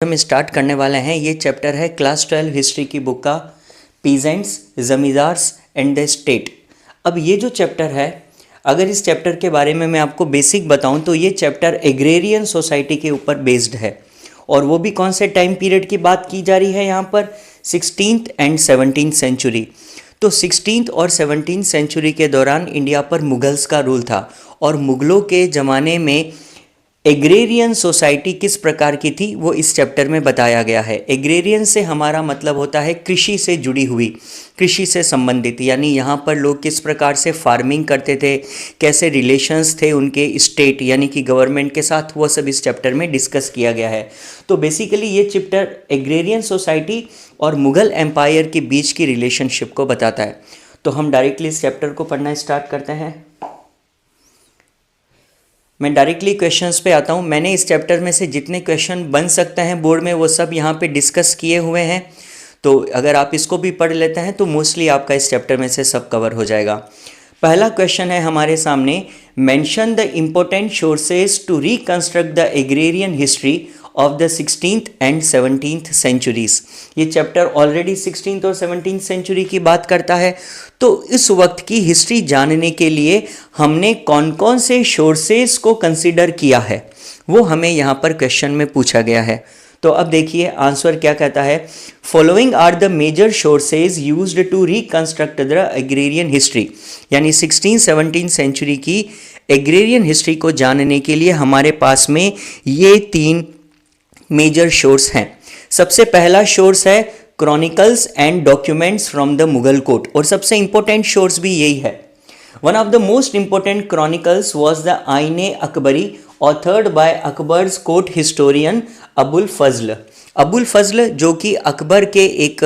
हम स्टार्ट करने वाले हैं। ये चैप्टर है क्लास 12 हिस्ट्री की बुक का, peasants, zamindars and the state. अब ये जो चैप्टर है, अगर इस चैप्टर के बारे में मैं आपको बेसिक बताऊं तो ये चैप्टर एग्रेरियन सोसाइटी के ऊपर बेस्ड है। और वो भी कौन से टाइम पीरियड की बात की जा रही है यहाँ पर, 16th एंड 17th सेंचुरी। तो 16th और 17th सेंचुरी के दौरान इंडिया पर मुगल्स का रूल था और मुगलों के ज़माने में एग्रेरियन सोसाइटी किस प्रकार की थी वो इस चैप्टर में बताया गया है। एग्रेरियन से हमारा मतलब होता है कृषि से जुड़ी हुई, कृषि से संबंधित, यानी यहाँ पर लोग किस प्रकार से फार्मिंग करते थे, कैसे रिलेशंस थे उनके स्टेट यानी कि गवर्नमेंट के साथ, वो सब इस चैप्टर में डिस्कस किया गया है। तो बेसिकली ये चैप्टर एग्रेरियन सोसाइटी और मुगल एम्पायर के बीच की रिलेशनशिप को बताता है। तो हम डायरेक्टली इस चैप्टर को पढ़ना स्टार्ट करते हैं। मैं डायरेक्टली क्वेश्चंस पे आता हूँ। मैंने इस चैप्टर में से जितने क्वेश्चन बन सकते हैं बोर्ड में वो सब यहाँ पे डिस्कस किए हुए हैं। तो अगर आप इसको भी पढ़ लेते हैं तो मोस्टली आपका इस चैप्टर में से सब कवर हो जाएगा। पहला क्वेश्चन है हमारे सामने, mention the important sources to reconstruct the agrarian history of the 16th and 17th centuries. ये चैप्टर ऑलरेडी 16th और 17th सेंचुरी की बात करता है। तो इस वक्त की हिस्ट्री जानने के लिए हमने कौन कौन से सोर्सेज को कंसीडर किया है वो हमें यहाँ पर क्वेश्चन में पूछा गया है। तो अब देखिए आंसर क्या कहता है, following are the major sources used to reconstruct the agrarian history, यानी 16th-17th सेंचुरी की एग्रेरियन हिस्ट्री को जानने के लिए हमारे पास में ये तीन मेजर सोर्स हैं। सबसे पहला सोर्स है chronicles and documents from the Mughal court, और सबसे इंपॉर्टेंट सोर्स भी यही है। One of the most important chronicles was the Aine Akbari, authored by Akbar's court historian Abul Fazl. Abul Fazl जो कि अकबर के एक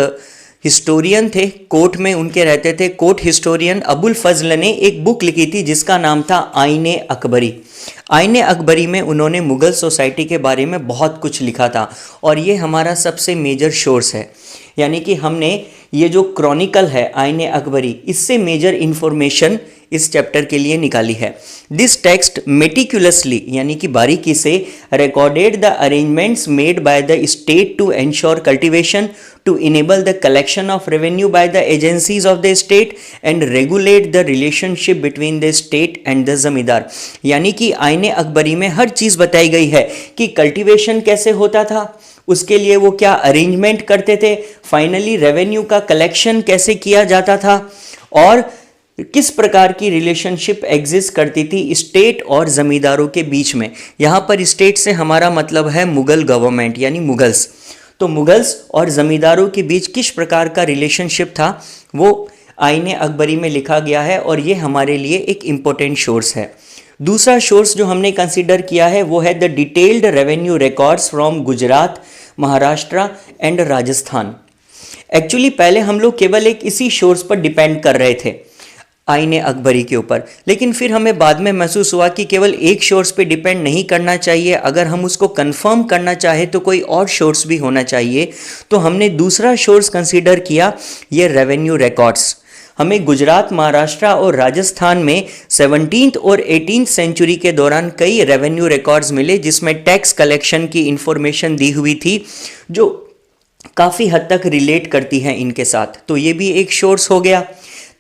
हिस्टोरियन थे, कोर्ट में उनके रहते थे। कोर्ट हिस्टोरियन अबुल फजल ने एक बुक लिखी थी जिसका नाम था आईने अकबरी। आईने अकबरी में उन्होंने मुगल सोसाइटी के बारे में बहुत कुछ लिखा था और ये हमारा सबसे मेजर सोर्स है। यानी कि हमने ये जो क्रॉनिकल है आईने अकबरी, इससे मेजर इन्फॉर्मेशन इस चैप्टर के लिए निकाली है। दिस टेक्स्ट मेटिकुलसली यानी कि बारीकी से recorded the arrangements made by the state to ensure cultivation, to enable the collection of revenue by the agencies of the state and regulate the relationship between the state and the जमींदार। यानी कि आईने अकबरी में हर चीज़ बताई गई है कि cultivation कैसे होता था, उसके लिए वो क्या अरेंजमेंट करते थे, फाइनली रेवेन्यू का कलेक्शन कैसे किया जाता था और किस प्रकार की रिलेशनशिप एग्जिस्ट करती थी स्टेट और ज़मींदारों के बीच में। यहाँ पर स्टेट से हमारा मतलब है मुगल गवर्नमेंट यानी मुगल्स। तो मुगल्स और ज़मींदारों के बीच किस प्रकार का रिलेशनशिप था वो आईने अकबरी में लिखा गया है और ये हमारे लिए एक इम्पोर्टेंट सोर्स है। दूसरा सोर्स जो हमने कंसीडर किया है वो है the detailed revenue records from Gujarat, Maharashtra and Rajasthan. Actually पहले हम लोग केवल एक इसी सोर्स पर डिपेंड कर रहे थे आईने अकबरी के ऊपर, लेकिन फिर हमें बाद में महसूस हुआ कि केवल एक सोर्स पे डिपेंड नहीं करना चाहिए। अगर हम उसको कंफर्म करना चाहे तो कोई और सोर्स भी होना चाहिए। तो हमने दूसरा सोर्स कंसीडर किया ये रेवेन्यू रिकॉर्ड्स। हमें गुजरात, महाराष्ट्र और राजस्थान में 17th और 18th सेंचुरी के दौरान कई रेवेन्यू रिकॉर्ड्स मिले जिसमें टैक्स कलेक्शन की इंफॉर्मेशन दी हुई थी जो काफ़ी हद तक रिलेट करती है इनके साथ। तो ये भी एक सोर्स हो गया।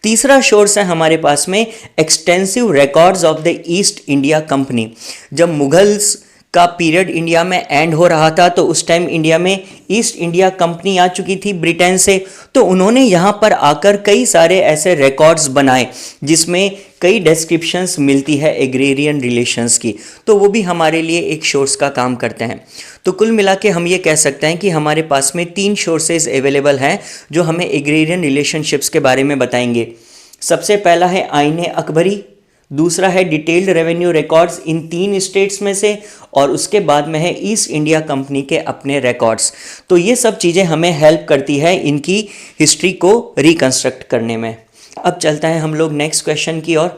तीसरा सोर्स है हमारे पास में extensive records of the east India company. जब मुगल्स का पीरियड इंडिया में एंड हो रहा था तो उस टाइम इंडिया में ईस्ट इंडिया कंपनी आ चुकी थी ब्रिटेन से। तो उन्होंने यहाँ पर आकर कई सारे ऐसे रिकॉर्ड्स बनाए जिसमें कई डिस्क्रिप्शंस मिलती है एग्रेरियन रिलेशंस की। तो वो भी हमारे लिए एक सोर्स का काम करते हैं। तो कुल मिला के हम ये कह सकते हैं कि हमारे पास में तीन सोर्सेज अवेलेबल हैं जो हमें एग्रेरियन रिलेशनशिप्स के बारे में बताएंगे। सबसे पहला है आईने अकबरी, दूसरा है डिटेल्ड रेवेन्यू रिकॉर्ड्स इन तीन स्टेट्स में से, और उसके बाद में है ईस्ट इंडिया कंपनी के अपने रिकॉर्ड्स। तो ये सब चीज़ें हमें हेल्प करती है इनकी हिस्ट्री को रिकंस्ट्रक्ट करने में। अब चलता है हम लोग नेक्स्ट क्वेश्चन की ओर।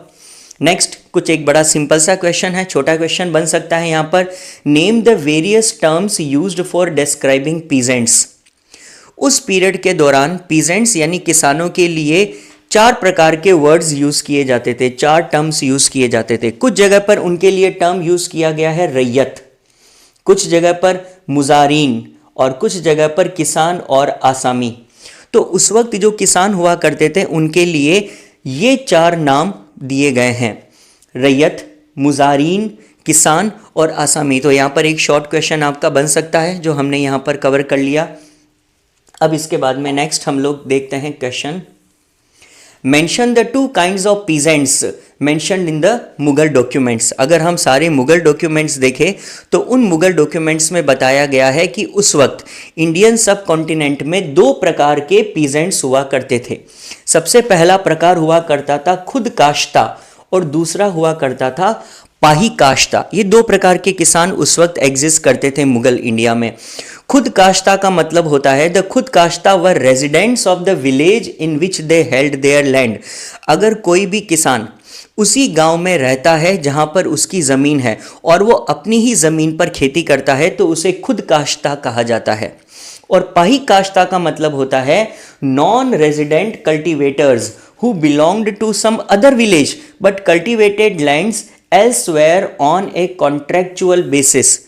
नेक्स्ट कुछ एक बड़ा सिंपल सा क्वेश्चन है, छोटा क्वेश्चन बन सकता है यहाँ पर। Name the various terms used for describing peasants. उस पीरियड के दौरान पीजेंट्स यानी किसानों के लिए चार प्रकार के वर्ड्स यूज किए जाते थे, चार टर्म्स यूज किए जाते थे। कुछ जगह पर उनके लिए टर्म यूज किया गया है रैयत, कुछ जगह पर मुजारीन और कुछ जगह पर किसान और आसामी। तो उस वक्त जो किसान हुआ करते थे उनके लिए ये 4 नाम दिए गए हैं, रैयत, मुजारीन, किसान और आसामी। तो यहाँ पर एक शॉर्ट क्वेश्चन आपका बन सकता है जो हमने यहाँ पर कवर कर लिया। अब इसके बाद में नेक्स्ट हम लोग देखते हैं question, mention the 2 kinds of peasants mentioned in the Mughal documents. अगर हम सारे मुगल डॉक्यूमेंट्स देखें तो उन मुगल डॉक्यूमेंट्स में बताया गया है कि उस वक्त इंडियन सब कॉन्टिनेंट में 2 प्रकार के पीजेंट्स हुआ करते थे। सबसे पहला प्रकार हुआ करता था खुद काश्ता और दूसरा हुआ करता था पाही काश्ता। ये 2 प्रकार के किसान उस वक्त एग्जिस्ट करते थे मुगल इंडिया में। खुद काश्ता का मतलब होता है the khud kashta were residents of the village in which they held their land. अगर कोई भी किसान उसी गांव में रहता है जहां पर उसकी ज़मीन है और वो अपनी ही ज़मीन पर खेती करता है तो उसे खुद काश्ता कहा जाता है। और पाही काश्ता का मतलब होता है non resident cultivators who belonged to some other village but cultivated lands elsewhere on a contractual basis.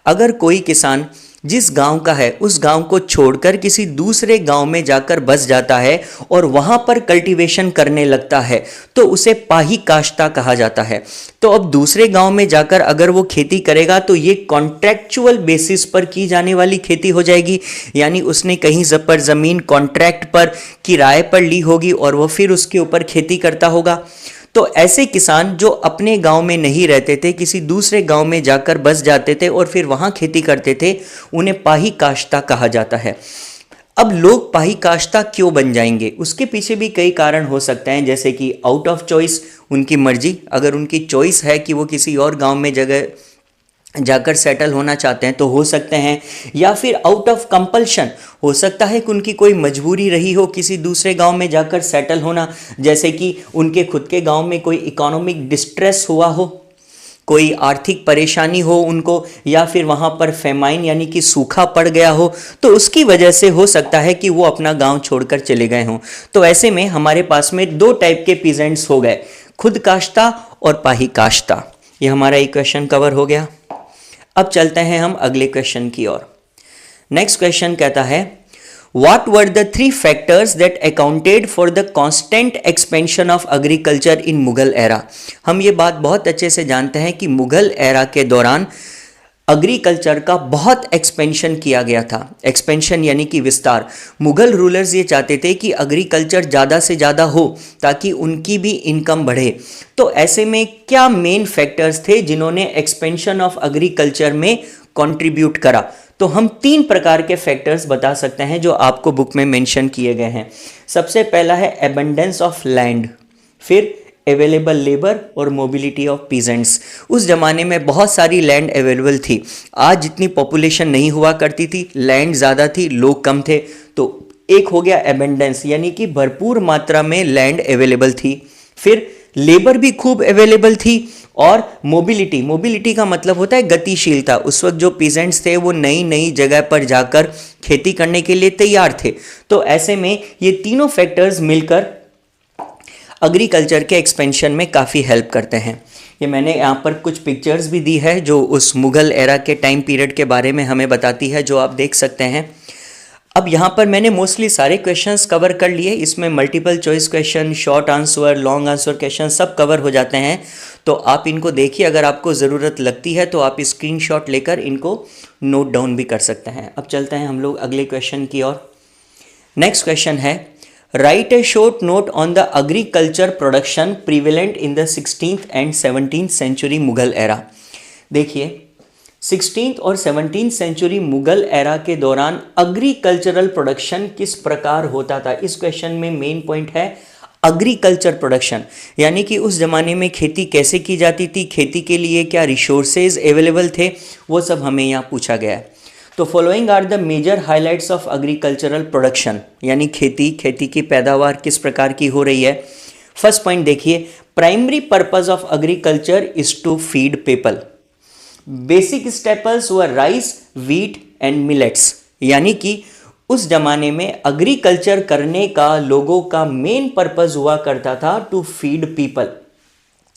अगर कोई किसान जिस गांव का है उस गांव को छोड़कर किसी दूसरे गांव में जाकर बस जाता है और वहां पर कल्टीवेशन करने लगता है तो उसे पाही काश्ता कहा जाता है। तो अब दूसरे गांव में जाकर अगर वो खेती करेगा तो ये कॉन्ट्रैक्चुअल बेसिस पर की जाने वाली खेती हो जाएगी, यानी उसने कहीं पर ज़मीन कॉन्ट्रैक्ट पर किराए पर ली होगी और वो फिर उसके ऊपर खेती करता होगा। तो ऐसे किसान जो अपने गांव में नहीं रहते थे, किसी दूसरे गांव में जाकर बस जाते थे और फिर वहां खेती करते थे, उन्हें पाही काश्ता कहा जाता है। अब लोग पाही काश्ता क्यों बन जाएंगे, उसके पीछे भी कई कारण हो सकते हैं, जैसे कि आउट ऑफ चॉइस, उनकी मर्जी, अगर उनकी चॉइस है कि वो किसी और गांव में जगह जाकर सेटल होना चाहते हैं तो हो सकते हैं, या फिर आउट ऑफ कंपल्शन, हो सकता है कि उनकी कोई मजबूरी रही हो किसी दूसरे गांव में जाकर सेटल होना, जैसे कि उनके खुद के गांव में कोई इकोनॉमिक डिस्ट्रेस हुआ हो, कोई आर्थिक परेशानी हो उनको, या फिर वहां पर फेमाइन यानी कि सूखा पड़ गया हो, तो उसकी वजह से हो सकता है कि वो अपना गांव छोड़कर चले गए हों। तो ऐसे में हमारे पास में 2 टाइप के पीजेंट्स हो गए, खुद काश्ता और पाही काश्ता। ये हमारा एक क्वेश्चन कवर हो गया। अब चलते हैं हम अगले क्वेश्चन की ओर। नेक्स्ट क्वेश्चन कहता है, What were the 3 factors that accounted for the constant expansion of agriculture in Mughal era? हम ये बात बहुत अच्छे से जानते हैं कि मुगल एरा के दौरान एग्रीकल्चर का बहुत एक्सपेंशन किया गया था। एक्सपेंशन यानी कि विस्तार। मुगल रूलर्स ये चाहते थे कि एग्रीकल्चर ज़्यादा से ज़्यादा हो ताकि उनकी भी इनकम बढ़े। तो ऐसे में क्या मेन फैक्टर्स थे जिन्होंने एक्सपेंशन ऑफ एग्रीकल्चर में कंट्रीब्यूट करा? तो हम 3 प्रकार के फैक्टर्स बता सकते हैं जो आपको बुक में मेंशन किए गए हैं। सबसे पहला है एबंडेंस ऑफ लैंड, फिर अवेलेबल लेबर और मोबिलिटी ऑफ पीजेंट्स। उस जमाने में बहुत सारी लैंड अवेलेबल थी। आज जितनी पॉपुलेशन नहीं हुआ करती थी, लैंड ज़्यादा थी, लोग कम थे। तो एक हो गया एबंडेंस यानी कि भरपूर मात्रा में लैंड अवेलेबल थी। फिर लेबर भी खूब अवेलेबल थी और मोबिलिटी, मोबिलिटी का मतलब होता है गतिशीलता। उस वक्त जो पीजेंट्स थे वो नई नई जगह पर जाकर खेती करने के लिए तैयार थे। तो ऐसे में ये तीनों फैक्टर्स मिलकर एग्रीकल्चर के एक्सपेंशन में काफ़ी हेल्प करते हैं। ये मैंने यहाँ पर कुछ पिक्चर्स भी दी है जो उस मुगल एरा के टाइम पीरियड के बारे में हमें बताती है, जो आप देख सकते हैं। अब यहाँ पर मैंने मोस्टली सारे क्वेश्चंस कवर कर लिए। इसमें multiple choice question, short answer, long answer question सब कवर हो जाते हैं। तो आप इनको देखिए, अगर आपको ज़रूरत लगती है तो आप स्क्रीनशॉट लेकर इनको नोट डाउन भी कर सकते हैं। अब चलते हैं हम लोग अगले क्वेश्चन की ओर। नेक्स्ट क्वेश्चन है, write a short note on the agriculture production prevalent in the 16th and 17th century Mughal era. देखिए 16th और 17th सेंचुरी मुगल एरा के दौरान एग्रीकल्चरल प्रोडक्शन किस प्रकार होता था। इस क्वेश्चन में मेन पॉइंट है एग्रीकल्चर प्रोडक्शन, यानी कि उस ज़माने में खेती कैसे की जाती थी, खेती के लिए क्या रिसोर्सेज अवेलेबल थे, वो सब हमें यहाँ पूछा गया है। तो following are the major highlights of agricultural production, यानी खेती की पैदावार किस प्रकार की हो रही है। फर्स्ट पॉइंट देखिए, primary purpose of agriculture is to feed people. Basic staples were rice, wheat and millets, यानी कि उस जमाने में एग्रीकल्चर करने का लोगों का मेन पर्पस हुआ करता था टू फीड पीपल।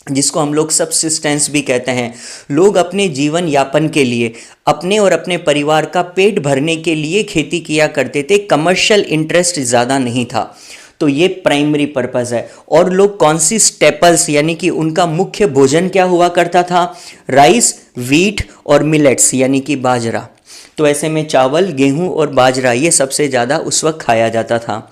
जिसको हम लोग सबसिस्टेंस भी कहते हैं। लोग अपने जीवन यापन के लिए, अपने और अपने परिवार का पेट भरने के लिए खेती किया करते थे, कमर्शियल इंटरेस्ट ज़्यादा नहीं था। तो ये प्राइमरी पर्पस है। और लोग कौन सी स्टेपल्स यानी कि उनका मुख्य भोजन क्या हुआ करता था? राइस, व्हीट और मिलेट्स यानी कि बाजरा। तो ऐसे में चावल, गेहूं और बाजरा ये सबसे ज़्यादा उस वक्त खाया जाता था।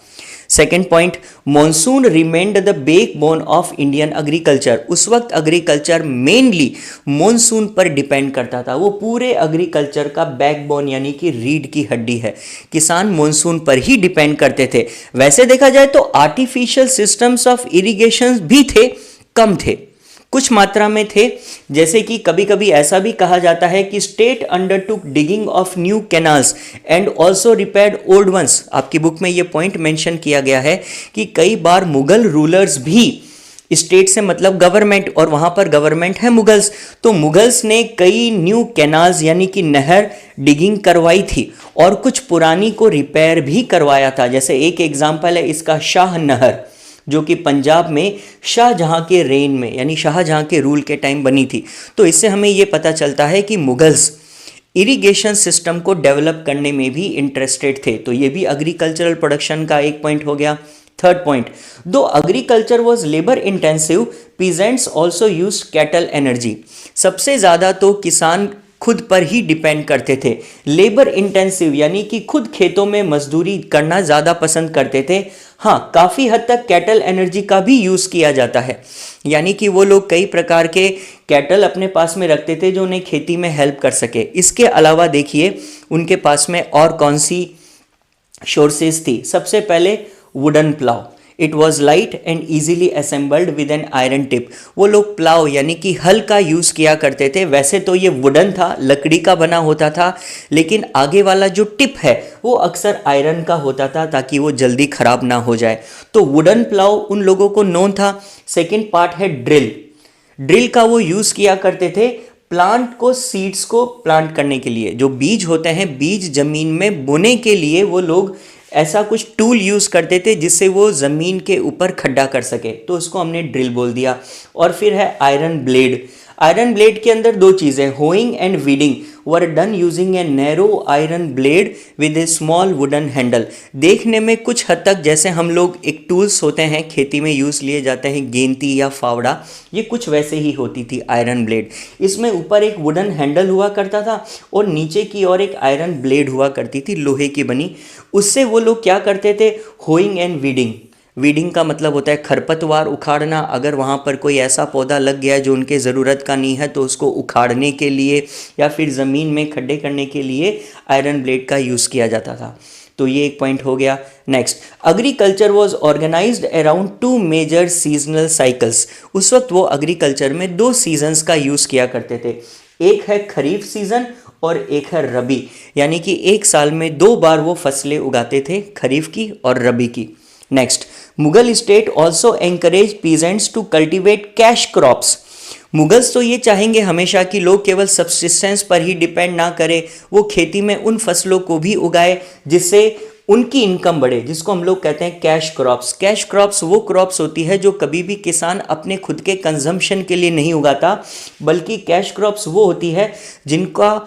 Second point, monsoon remained the backbone of Indian agriculture. उस वक्त एग्रीकल्चर मेनली मॉनसून पर डिपेंड करता था। वो पूरे एग्रीकल्चर का बैकबोन यानी कि रीढ़ की हड्डी है। किसान मॉनसून पर ही डिपेंड करते थे। वैसे देखा जाए तो आर्टिफिशियल सिस्टम्स ऑफ इरिगेशन भी थे, कम थे, कुछ मात्रा में थे। जैसे कि कभी कभी ऐसा भी कहा जाता है कि state undertook digging of new canals and also repaired old ones. आपकी बुक में ये पॉइंट मेंशन किया गया है कि कई बार मुगल रूलर्स भी, स्टेट से मतलब गवर्नमेंट, और वहां पर गवर्नमेंट है मुगल्स, तो मुगल्स ने कई न्यू कैनाल्स यानी कि नहर डिगिंग करवाई थी और कुछ पुरानी को रिपेयर भी करवाया था। जैसे एक एग्जाम्पल है इसका शाह नहर, जो कि पंजाब में शाहजहां के रेन में यानी शाहजहां के रूल के टाइम बनी थी। तो इससे हमें यह पता चलता है कि मुगल्स इरिगेशन सिस्टम को डेवलप करने में भी इंटरेस्टेड थे। तो ये भी एग्रीकल्चरल प्रोडक्शन का एक पॉइंट हो गया। थर्ड पॉइंट, दो agriculture was labour intensive, peasants also use cattle energy. सबसे ज़्यादा तो किसान खुद पर ही डिपेंड करते थे। लेबर इंटेंसिव यानी कि खुद खेतों में मजदूरी करना ज़्यादा पसंद करते थे। हाँ, काफ़ी हद तक कैटल एनर्जी का भी यूज़ किया जाता है, यानी कि वो लोग कई प्रकार के कैटल अपने पास में रखते थे जो उन्हें खेती में हेल्प कर सके। इसके अलावा देखिए उनके पास में और कौन सी सोर्सेज थी। सबसे पहले wooden plough, it was light and easily assembled with an iron tip. वो लोग प्लाव यानी कि हल का यूज़ किया करते थे। वैसे तो ये वुडन था, लकड़ी का बना होता था, लेकिन आगे वाला जो टिप है वो अक्सर आयरन का होता था ताकि वो जल्दी खराब ना हो जाए। तो वुडन प्लाव उन लोगों को नोन था। सेकेंड पार्ट है ड्रिल। ड्रिल का वो यूज़ किया करते थे प्लांट को, सीड्स को प्लांट करने के लिए। जो बीज होते हैं, बीज जमीन में बोने के लिए वो लोग ऐसा कुछ टूल यूज़ करते थे जिससे वो ज़मीन के ऊपर खड्डा कर सके, तो उसको हमने ड्रिल बोल दिया। और फिर है आयरन ब्लेड। आयरन ब्लेड के अंदर दो चीज़ें, hoeing and weeding, were done using a narrow iron blade with A small wooden handle. देखने में कुछ हद तक जैसे हम लोग एक टूल्स होते हैं खेती में यूज़ लिए जाते हैं, गेंती या फावड़ा, ये कुछ वैसे ही होती थी आयरन ब्लेड। इसमें ऊपर एक वुडन हैंडल हुआ करता था और नीचे की ओर एक आयरन ब्लेड हुआ करती थी, लोहे की बनी। उससे वो लोग क्या करते थे, होइंग एंड वीडिंग। वीडिंग का मतलब होता है खरपतवार उखाड़ना। अगर वहाँ पर कोई ऐसा पौधा लग गया है जो उनके ज़रूरत का नहीं है तो उसको उखाड़ने के लिए या फिर ज़मीन में खड्डे करने के लिए आयरन ब्लेड का यूज़ किया जाता था। तो ये एक पॉइंट हो गया। Next, agriculture was organised around two major seasonal cycles. उस वक्त वो एग्रीकल्चर में दो सीजन्स का यूज़ किया करते थे। एक है खरीफ सीज़न और एक है रबी, यानी कि एक साल में दो बार वो फसलें उगाते थे, खरीफ की और रबी की। Next, Mughal state also encourage peasants to cultivate cash crops. Mughals तो ये चाहेंगे हमेशा कि लोग केवल सब्सिस्टेंस पर ही डिपेंड ना करें, वो खेती में उन फसलों को भी उगाए जिससे उनकी इनकम बढ़े, जिसको हम लोग कहते हैं कैश क्रॉप्स। कैश क्रॉप्स वो क्रॉप्स होती है जो कभी भी किसान अपने खुद के कंजम्पशन के लिए नहीं उगाता, बल्कि कैश क्रॉप्स वो होती है जिनका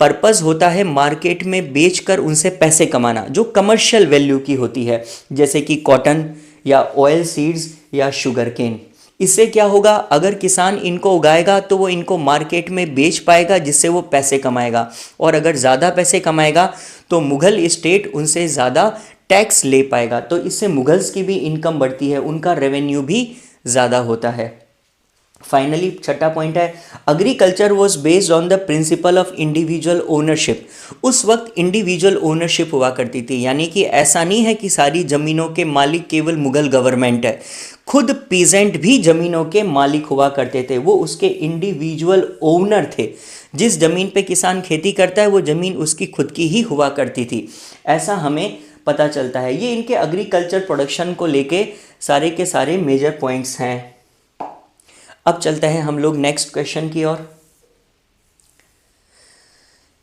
पर्पस होता है मार्केट में बेचकर उनसे पैसे कमाना, जो कमर्शियल वैल्यू की होती है, जैसे कि कॉटन या ऑयल सीड्स या शुगर केन। इससे क्या होगा, अगर किसान इनको उगाएगा तो वो इनको मार्केट में बेच पाएगा जिससे वो पैसे कमाएगा, और अगर ज़्यादा पैसे कमाएगा तो मुग़ल स्टेट उनसे ज़्यादा टैक्स ले पाएगा। तो इससे मुगल्स की भी इनकम बढ़ती है, उनका रेवेन्यू भी ज़्यादा होता है। फाइनली छठा पॉइंट है, agriculture was based on the principle of individual ownership. उस वक्त इंडिविजुअल ओनरशिप हुआ करती थी, यानी कि ऐसा नहीं है कि सारी ज़मीनों के मालिक केवल मुगल गवर्नमेंट है, खुद पीजेंट भी ज़मीनों के मालिक हुआ करते थे, वो उसके इंडिविजुअल ओनर थे। जिस ज़मीन पे किसान खेती करता है वो ज़मीन उसकी खुद की ही हुआ करती थी, ऐसा हमें पता चलता है। ये इनके एग्रीकल्चर प्रोडक्शन को लेके सारे के सारे मेजर पॉइंट्स हैं। अब चलते हैं हम लोग नेक्स्ट क्वेश्चन की ओर।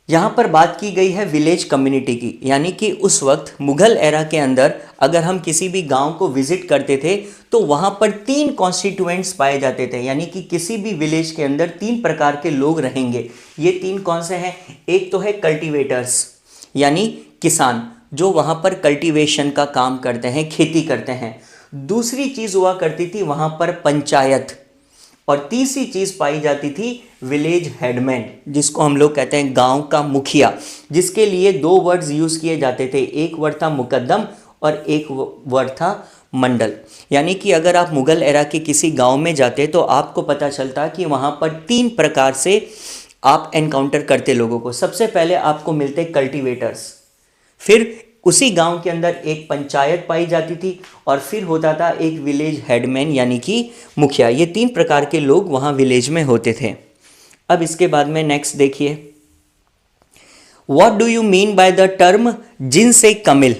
यहाँ पर बात की गई है विलेज कम्युनिटी की, यानी कि उस वक्त मुगल एरा के अंदर अगर हम किसी भी गांव को विजिट करते थे तो वहाँ पर 3 कॉन्स्टिट्यूएंट्स पाए जाते थे, यानी कि किसी भी विलेज के अंदर 3 प्रकार के लोग रहेंगे। ये 3 कौन से हैं? एक तो है कल्टीवेटर्स, यानी किसान जो वहाँ पर कल्टीवेशन का काम करते हैं, खेती करते हैं। दूसरी चीज़ हुआ करती थी वहाँ पर पंचायत, और तीसरी चीज़ पाई जाती थी विलेज हेडमैन, जिसको हम लोग कहते हैं गांव का मुखिया, जिसके लिए 2 वर्ड्स यूज़ किए जाते थे। एक वर्ड था मुकद्दम और एक वर्ड था मंडल। यानी कि अगर आप मुगल एरा के किसी गांव में जाते तो आपको पता चलता कि वहाँ पर 3 प्रकार से आप एनकाउंटर करते लोगों को। सबसे पहले आपको मिलते कल्टीवेटर्स, फिर उसी गांव के अंदर एक पंचायत पाई जाती थी, और फिर होता था एक विलेज हेडमैन यानी कि मुखिया। ये 3 प्रकार के लोग वहाँ विलेज में होते थे। अब इसके बाद में नेक्स्ट देखिए, what do you mean by the term जिनसे कमिल।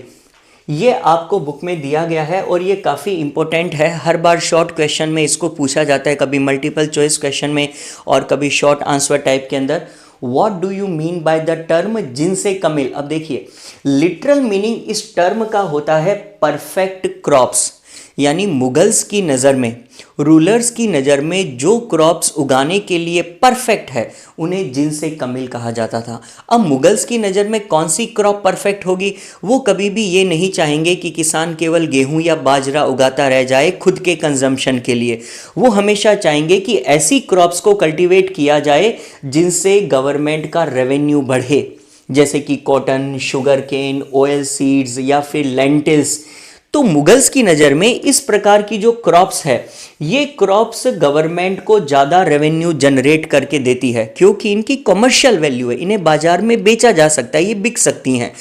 ये आपको बुक में दिया गया है और ये काफ़ी इंपॉर्टेंट है। हर बार शॉर्ट क्वेश्चन में इसको पूछा जाता है, कभी मल्टीपल चॉइस क्वेश्चन में और कभी शॉर्ट आंसर टाइप के अंदर। What do you mean by the term जिनसे कमिल। अब देखिए, लिटरल मीनिंग इस टर्म का होता है परफेक्ट क्रॉप्स, यानी मुगल्स की नज़र में, रूलर्स की नज़र में जो क्रॉप्स उगाने के लिए परफेक्ट है उन्हें जिनसे कमिल कहा जाता था। अब मुगल्स की नज़र में कौन सी क्रॉप परफेक्ट होगी? वो कभी भी ये नहीं चाहेंगे कि किसान केवल गेहूं या बाजरा उगाता रह जाए खुद के कंजम्पशन के लिए। वो हमेशा चाहेंगे कि ऐसी क्रॉप्स को कल्टीवेट किया जाए जिनसे गवर्नमेंट का रेवेन्यू बढ़े, जैसे कि cotton, sugar cane, oil seeds या फिर लेंटिल्स। तो मुगल्स की नज़र में इस प्रकार की जो क्रॉप्स है, ये क्रॉप्स गवर्नमेंट को ज़्यादा रेवेन्यू जनरेट करके देती है, क्योंकि इनकी कमर्शियल वैल्यू है, इन्हें बाजार में बेचा जा सकता है, ये बिक सकती हैं।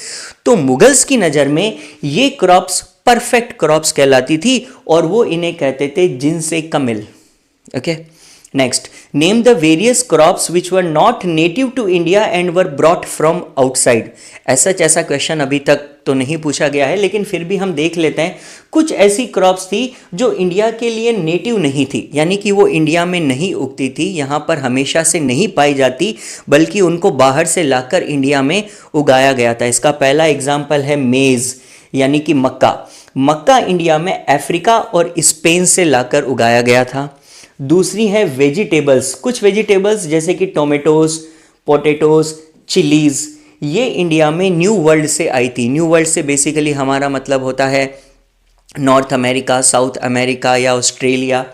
तो मुगल्स की नज़र में ये क्रॉप्स परफेक्ट क्रॉप्स कहलाती थी और वो इन्हें कहते थे जिनसे कमिल। Okay, next, name the various crops which were not native to India and were brought from outside. ऐसा क्वेश्चन अभी तक तो नहीं पूछा गया है, लेकिन फिर भी हम देख लेते हैं। कुछ ऐसी क्रॉप्स थी जो इंडिया के लिए नेटिव नहीं थी, यानी कि वो इंडिया में नहीं उगती थी, यहाँ पर हमेशा से नहीं पाई जाती, बल्कि उनको बाहर से लाकर इंडिया में उगाया गया था। इसका पहला एग्जाम्पल है मेज़, यानी कि मक्का। मक्का इंडिया में अफ्रीका और स्पेन से लाकर उगाया गया था। दूसरी है वेजिटेबल्स। कुछ वेजिटेबल्स जैसे कि टोमेटोज, पोटैटोज, चिलीज़, ये इंडिया में न्यू वर्ल्ड से आई थी। न्यू वर्ल्ड से बेसिकली हमारा मतलब होता है नॉर्थ अमेरिका, साउथ अमेरिका या ऑस्ट्रेलिया,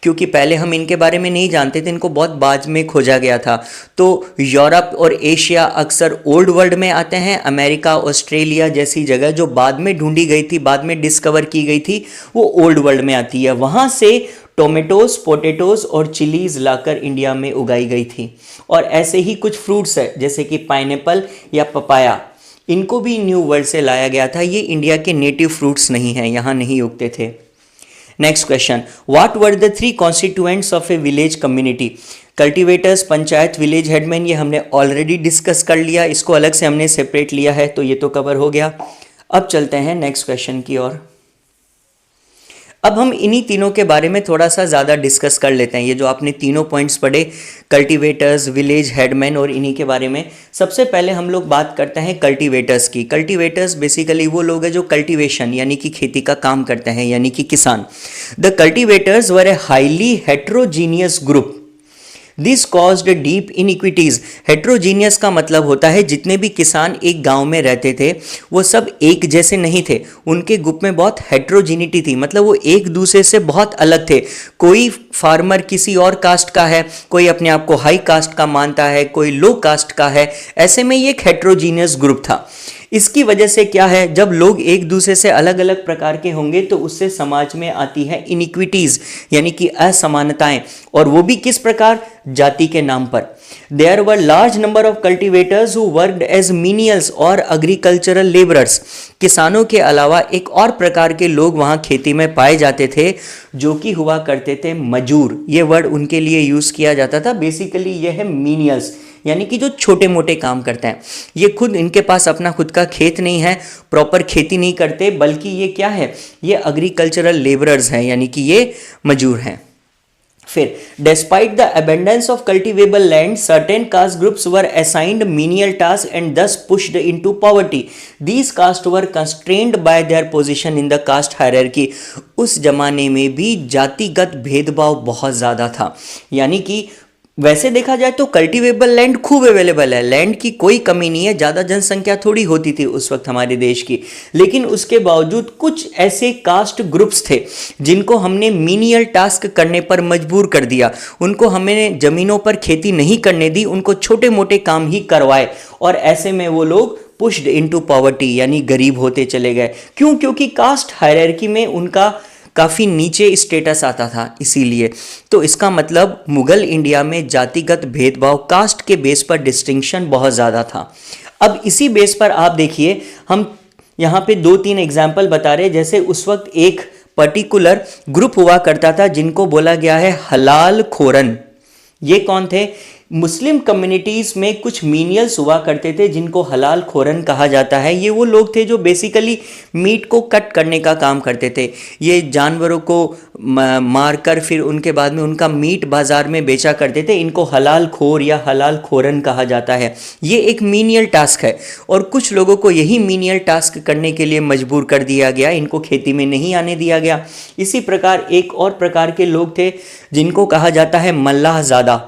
क्योंकि पहले हम इनके बारे में नहीं जानते थे, इनको बहुत बाद में खोजा गया था। तो यूरोप और एशिया अक्सर ओल्ड वर्ल्ड में आते हैं। अमेरिका, ऑस्ट्रेलिया जैसी जगह जो बाद में ढूंढी गई थी, बाद में डिस्कवर की गई थी, वो ओल्ड वर्ल्ड में आती है। वहाँ से टोमेटोज, पोटैटोज और चिलीज़ लाकर इंडिया में उगाई गई थी। और ऐसे ही कुछ फ्रूट्स है जैसे कि पाइनएप्पल या पपाया, इनको भी न्यू वर्ल्ड से लाया गया था। ये इंडिया के नेटिव फ्रूट्स नहीं हैं, यहाँ नहीं उगते थे। Next question, what were the 3 constituents of A village community. Cultivators, panchayat, village headman, ये हमने ऑलरेडी डिस्कस कर लिया, इसको अलग से हमने सेपरेट लिया है, तो ये तो कवर हो गया। अब चलते हैं नेक्स्ट क्वेश्चन की ओर। अब हम इन्हीं तीनों के बारे में थोड़ा सा ज़्यादा डिस्कस कर लेते हैं। ये जो आपने तीनों पॉइंट्स पढ़े, कल्टीवेटर्स, विलेज हेडमैन और इन्हीं के बारे में। सबसे पहले हम लोग बात करते हैं कल्टीवेटर्स की। कल्टीवेटर्स बेसिकली वो लोग हैं जो कल्टीवेशन यानी कि खेती का काम करते हैं, यानी कि किसान। The cultivators were a highly heterogeneous group, this caused deep inequities. Heterogeneous का मतलब होता है जितने भी किसान एक गांव में रहते थे वो सब एक जैसे नहीं थे, उनके ग्रुप में बहुत हेट्रोजीनिटी थी, मतलब वो एक दूसरे से बहुत अलग थे। कोई फार्मर किसी और कास्ट का है, कोई अपने आप को हाई कास्ट का मानता है, कोई लो कास्ट का है, ऐसे में ये एक हेट्रोजीनियस ग्रुप था। इसकी वजह से क्या है, जब लोग एक दूसरे से अलग अलग प्रकार के होंगे तो उससे समाज में आती है इनिक्विटीज, यानी कि असमानताएं, और वो भी किस प्रकार, जाति के नाम पर। There were large number of cultivators who worked as menials और एग्रीकल्चरल लेबरर्स। किसानों के अलावा एक और प्रकार के लोग वहां खेती में पाए जाते थे जो कि हुआ करते थे मजूर। ये वर्ड उनके लिए यूज किया जाता था। बेसिकली ये है मीनियल्स, यानी कि जो छोटे मोटे काम करते हैं। ये खुद, इनके पास अपना खुद का खेत नहीं है, प्रॉपर खेती नहीं करते, बल्कि ये क्या है, ये एग्रीकल्चरल लेबरर्स हैं, यानी कि ये मजूर हैं। फिर despite the abundance of cultivable land certain caste groups were assigned menial task and thus pushed into poverty. These caste were constrained by their position in the caste hierarchy. उस जमाने में भी जातिगत भेदभाव बहुत ज़्यादा था, यानी कि वैसे देखा जाए तो कल्टीवेबल लैंड खूब अवेलेबल है, लैंड की कोई कमी नहीं है, ज़्यादा जनसंख्या थोड़ी होती थी उस वक्त हमारे देश की, लेकिन उसके बावजूद कुछ ऐसे कास्ट ग्रुप्स थे जिनको हमने मीनियल टास्क करने पर मजबूर कर दिया। उनको हमने ज़मीनों पर खेती नहीं करने दी, उनको छोटे मोटे काम ही करवाए, और ऐसे में वो लोग पुश्ड इनटू पॉवर्टी यानी गरीब होते चले गए। क्यों? क्योंकि कास्ट हायरार्की में उनका काफ़ी नीचे स्टेटस आता था, इसीलिए। तो इसका मतलब मुगल इंडिया में जातिगत भेदभाव, कास्ट के बेस पर डिस्टिंक्शन बहुत ज़्यादा था। अब इसी बेस पर आप देखिए, हम यहाँ पे 2-3 एग्जाम्पल बता रहे। जैसे उस वक्त एक पर्टिकुलर ग्रुप हुआ करता था जिनको बोला गया है हलाल खोरन। ये कौन थे? मुस्लिम कम्युनिटीज़ में कुछ मीनियल्स हुआ करते थे जिनको हलाल खोरन कहा जाता है। ये वो लोग थे जो बेसिकली मीट को कट करने का काम करते थे। ये जानवरों को मार कर फिर उनके बाद में उनका मीट बाज़ार में बेचा करते थे। इनको हलाल खोर या हलाल खोरन कहा जाता है। ये एक मीनियल टास्क है और कुछ लोगों को यही मीनियल टास्क करने के लिए मजबूर कर दिया गया, इनको खेती में नहीं आने दिया गया। इसी प्रकार एक और प्रकार के लोग थे जिनको कहा जाता है मल्लाहज़ादा।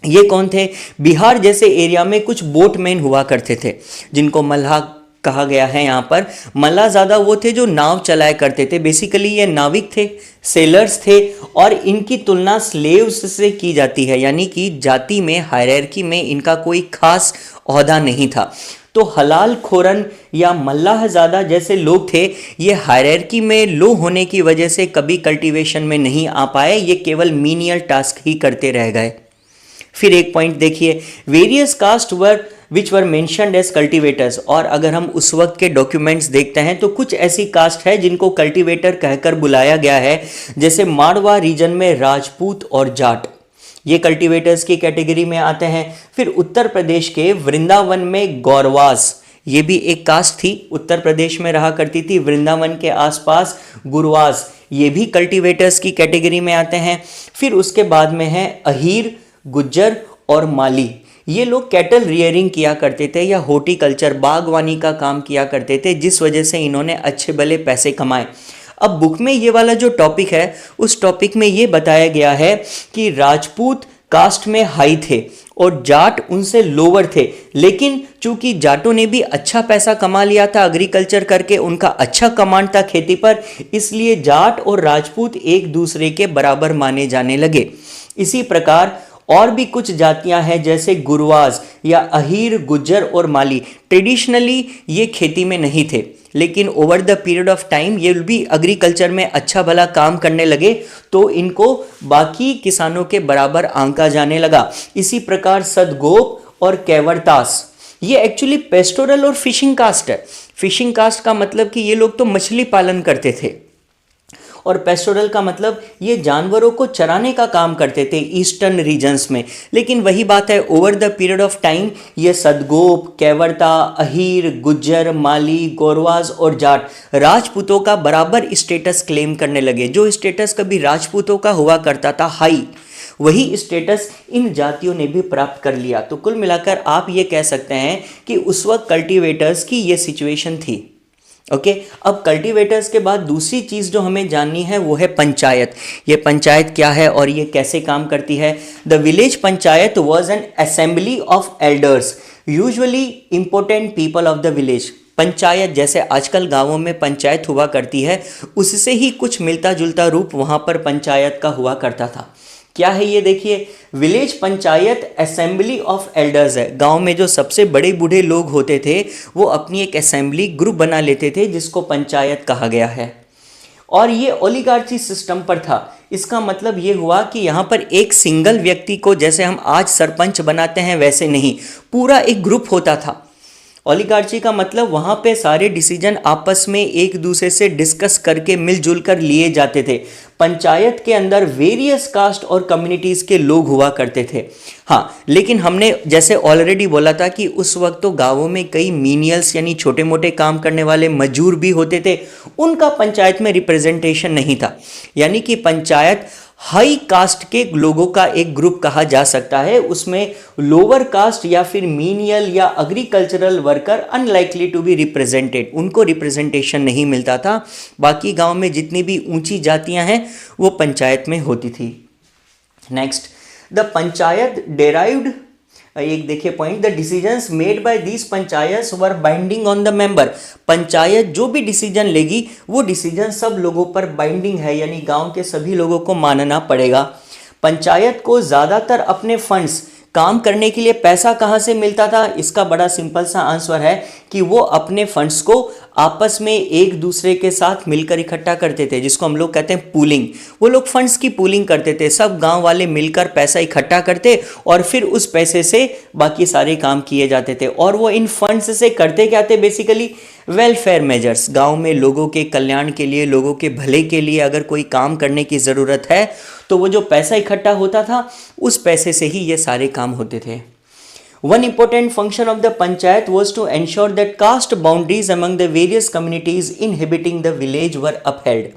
ये कौन थे? बिहार जैसे एरिया में कुछ बोटमैन हुआ करते थे जिनको मल्लाह कहा गया है। यहाँ पर मल्लाहज़ादा वो थे जो नाव चलाया करते थे। बेसिकली ये नाविक थे, सेलर्स थे, और इनकी तुलना स्लेव्स से की जाती है, यानी कि जाति में, हायरार्की में इनका कोई खास ओहदा नहीं था। तो हलाल खोरन या मल्लाहज़ादा जैसे लोग थे, ये हायरार्की में लो होने की वजह से कभी कल्टीवेशन में नहीं आ पाए, ये केवल मीनियल टास्क ही करते रह गए। फिर एक पॉइंट देखिए, various caste which were mentioned as cultivators. और अगर हम उस वक्त के डॉक्यूमेंट्स देखते हैं तो कुछ ऐसी कास्ट है जिनको कल्टीवेटर कहकर बुलाया गया है। जैसे मारवा रीजन में राजपूत और जाट, ये कल्टीवेटर्स की कैटेगरी में आते हैं। फिर उत्तर प्रदेश के वृंदावन में गौरवास, ये भी एक कास्ट थी, उत्तर प्रदेश में रहा करती थी। वृंदावन के आसपास गुरवास, ये भी कल्टीवेटर्स की कैटेगरी में आते हैं। फिर उसके बाद में है अहीर, गुज्जर और माली। ये लोग कैटल रियरिंग किया करते थे या हॉर्टिकल्चर, बागवानी का काम किया करते थे, जिस वजह से इन्होंने अच्छे भले पैसे कमाए। अब बुक में ये वाला जो टॉपिक है, उस टॉपिक में ये बताया गया है कि राजपूत कास्ट में हाई थे और जाट उनसे लोअर थे, लेकिन चूंकि जाटों ने भी अच्छा पैसा कमा लिया था एग्रीकल्चर करके, उनका अच्छा कमांड था खेती पर, इसलिए जाट और राजपूत एक दूसरे के बराबर माने जाने लगे। इसी प्रकार और भी कुछ जातियां हैं जैसे गुरवाज या अहीर, गुज्जर और माली। ट्रेडिशनली ये खेती में नहीं थे, लेकिन over the period of time ये भी एग्रीकल्चर में अच्छा भला काम करने लगे, तो इनको बाकी किसानों के बराबर आंका जाने लगा। इसी प्रकार सदगोप और कैवरतास, ये एक्चुअली पेस्टोरल और फिशिंग कास्ट है। फिशिंग कास्ट का मतलब कि ये लोग तो मछली पालन करते थे, और पेस्टोरल का मतलब ये जानवरों को चराने का काम करते थे ईस्टर्न रीजन्स में। लेकिन वही बात है, over the period of time ये सदगोप, कैवरता, अहीर, गुज्जर, माली, गोरवाज और जाट राजपूतों का बराबर स्टेटस क्लेम करने लगे। जो स्टेटस कभी राजपूतों का हुआ करता था हाई, वही स्टेटस इन जातियों ने भी प्राप्त कर लिया। तो कुल मिलाकर आप ये कह सकते हैं कि उस वक्त कल्टीवेटर्स की ये सिचुएशन थी। ओके, अब कल्टीवेटर्स के बाद दूसरी चीज़ जो हमें जाननी है वो है पंचायत। ये पंचायत क्या है और ये कैसे काम करती है? The village panchayat was an assembly of elders, usually important people of the village. Panchayat जैसे आजकल गांवों में पंचायत हुआ करती है, उससे ही कुछ मिलता जुलता रूप वहाँ पर पंचायत का हुआ करता था। क्या है ये? देखिए, village panchayat assembly of elders है। गांव में जो सबसे बड़े बूढ़े लोग होते थे वो अपनी एक असेंबली ग्रुप बना लेते थे जिसको पंचायत कहा गया है, और ये ओलिगार्ची सिस्टम पर था। इसका मतलब ये हुआ कि यहाँ पर एक सिंगल व्यक्ति को, जैसे हम आज सरपंच बनाते हैं वैसे नहीं, पूरा एक ग्रुप होता था। ओलिगार्ची का मतलब वहाँ पे सारे डिसीजन आपस में एक दूसरे से डिस्कस करके मिलजुल कर लिए जाते थे। पंचायत के अंदर वेरियस कास्ट और कम्युनिटीज़ के लोग हुआ करते थे। हाँ, लेकिन हमने जैसे ऑलरेडी बोला था कि उस वक्त तो गाँवों में कई मीनियल्स यानी छोटे मोटे काम करने वाले मजदूर भी होते थे, उनका पंचायत में रिप्रेजेंटेशन नहीं था। यानी कि पंचायत हाई कास्ट के लोगों का एक ग्रुप कहा जा सकता है। उसमें लोअर कास्ट या फिर मीनियल या agricultural worker unlikely to be represented, उनको रिप्रेजेंटेशन नहीं मिलता था। बाकी गांव में जितनी भी ऊंची जातियां हैं वो पंचायत में होती थी। नेक्स्ट, द पंचायत डेराइव्ड, एक देखिए point, the decisions made by these panchayat were binding on the member. Panchayat जो भी डिसीजन लेगी वो डिसीजन सब लोगों पर बाइंडिंग है, यानी गांव के सभी लोगों को मानना पड़ेगा। पंचायत को ज़्यादातर अपने फंड्स, काम करने के लिए पैसा कहाँ से मिलता था? इसका बड़ा सिंपल सा आंसर है कि वो अपने फंड्स को आपस में एक दूसरे के साथ मिलकर इकट्ठा करते थे, जिसको हम लोग कहते हैं पूलिंग। वो लोग फंड्स की पूलिंग करते थे, सब गांव वाले मिलकर पैसा इकट्ठा करते और फिर उस पैसे से बाकी सारे काम किए जाते थे। और वो इन फंड्स से करते क्या थे? बेसिकली वेलफेयर मेजर्स, गांव में लोगों के कल्याण के लिए, लोगों के भले के लिए अगर कोई काम करने की ज़रूरत है तो वो जो पैसा इकट्ठा होता था उस पैसे से ही ये सारे काम होते थे। One important function of the panchayat was to ensure that caste boundaries among the various communities inhabiting the village were upheld.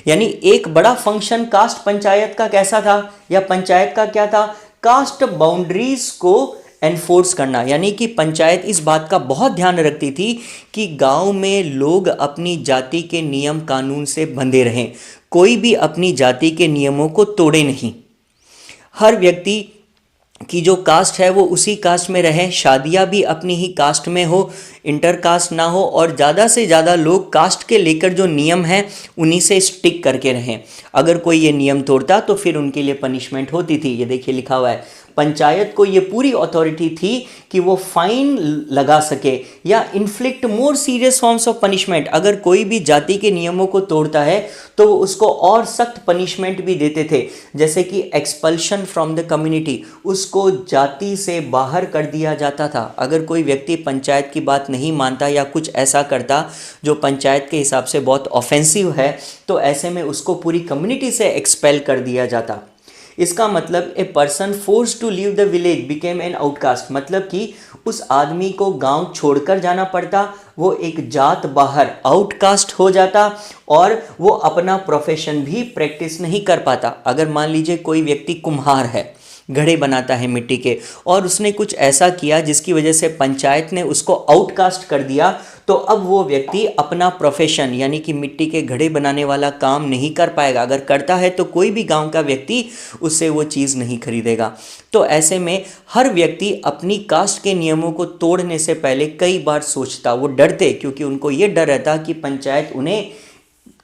यानी एक बड़ा फंक्शन कास्ट पंचायत का कैसा था, या पंचायत का क्या था? कास्ट बाउंड्रीज को एनफोर्स करना। यानी कि पंचायत इस बात का बहुत ध्यान रखती थी कि गांव में लोग अपनी जाति के नियम कानून से बंधे रहें, कोई भी अपनी जाति के नियमों को तोड़े नहीं। हर व्यक्ति की जो कास्ट है वो उसी कास्ट में रहे, शादियां भी अपनी ही कास्ट में हो, इंटर कास्ट ना हो, और ज़्यादा से ज़्यादा लोग कास्ट के लेकर जो नियम हैं उन्हीं से स्टिक करके रहें। अगर कोई ये नियम तोड़ता तो फिर उनके लिए पनिशमेंट होती थी। ये देखिए लिखा हुआ है, पंचायत को ये पूरी अथॉरिटी थी कि वो फाइन लगा सके या inflict more serious forms of punishment. अगर कोई भी जाति के नियमों को तोड़ता है तो वो उसको और सख्त पनिशमेंट भी देते थे, जैसे कि एक्सपल्शन फ्रॉम द कम्युनिटी, उसको जाति से बाहर कर दिया जाता था। अगर कोई व्यक्ति पंचायत की बात नहीं मानता या कुछ ऐसा करता जो पंचायत के हिसाब से बहुत ऑफेंसिव है तो ऐसे में उसको पूरी कम्युनिटी से एक्सपेल कर दिया जाता। इसका मतलब a person force to leave the village became an outcast, मतलब कि उस आदमी को गांव छोड़कर जाना पड़ता, वो एक जात बाहर आउटकास्ट हो जाता और वो अपना प्रोफेशन भी प्रैक्टिस नहीं कर पाता। अगर मान लीजिए कोई व्यक्ति कुम्हार है, घड़े बनाता है मिट्टी के, और उसने कुछ ऐसा किया जिसकी वजह से पंचायत ने उसको आउटकास्ट कर दिया, तो अब वो व्यक्ति अपना प्रोफेशन यानी कि मिट्टी के घड़े बनाने वाला काम नहीं कर पाएगा। अगर करता है तो कोई भी गांव का व्यक्ति उससे वो चीज़ नहीं खरीदेगा। तो ऐसे में हर व्यक्ति अपनी कास्ट के नियमों को तोड़ने से पहले कई बार सोचता, वो डरते, क्योंकि उनको ये डर रहता कि पंचायत उन्हें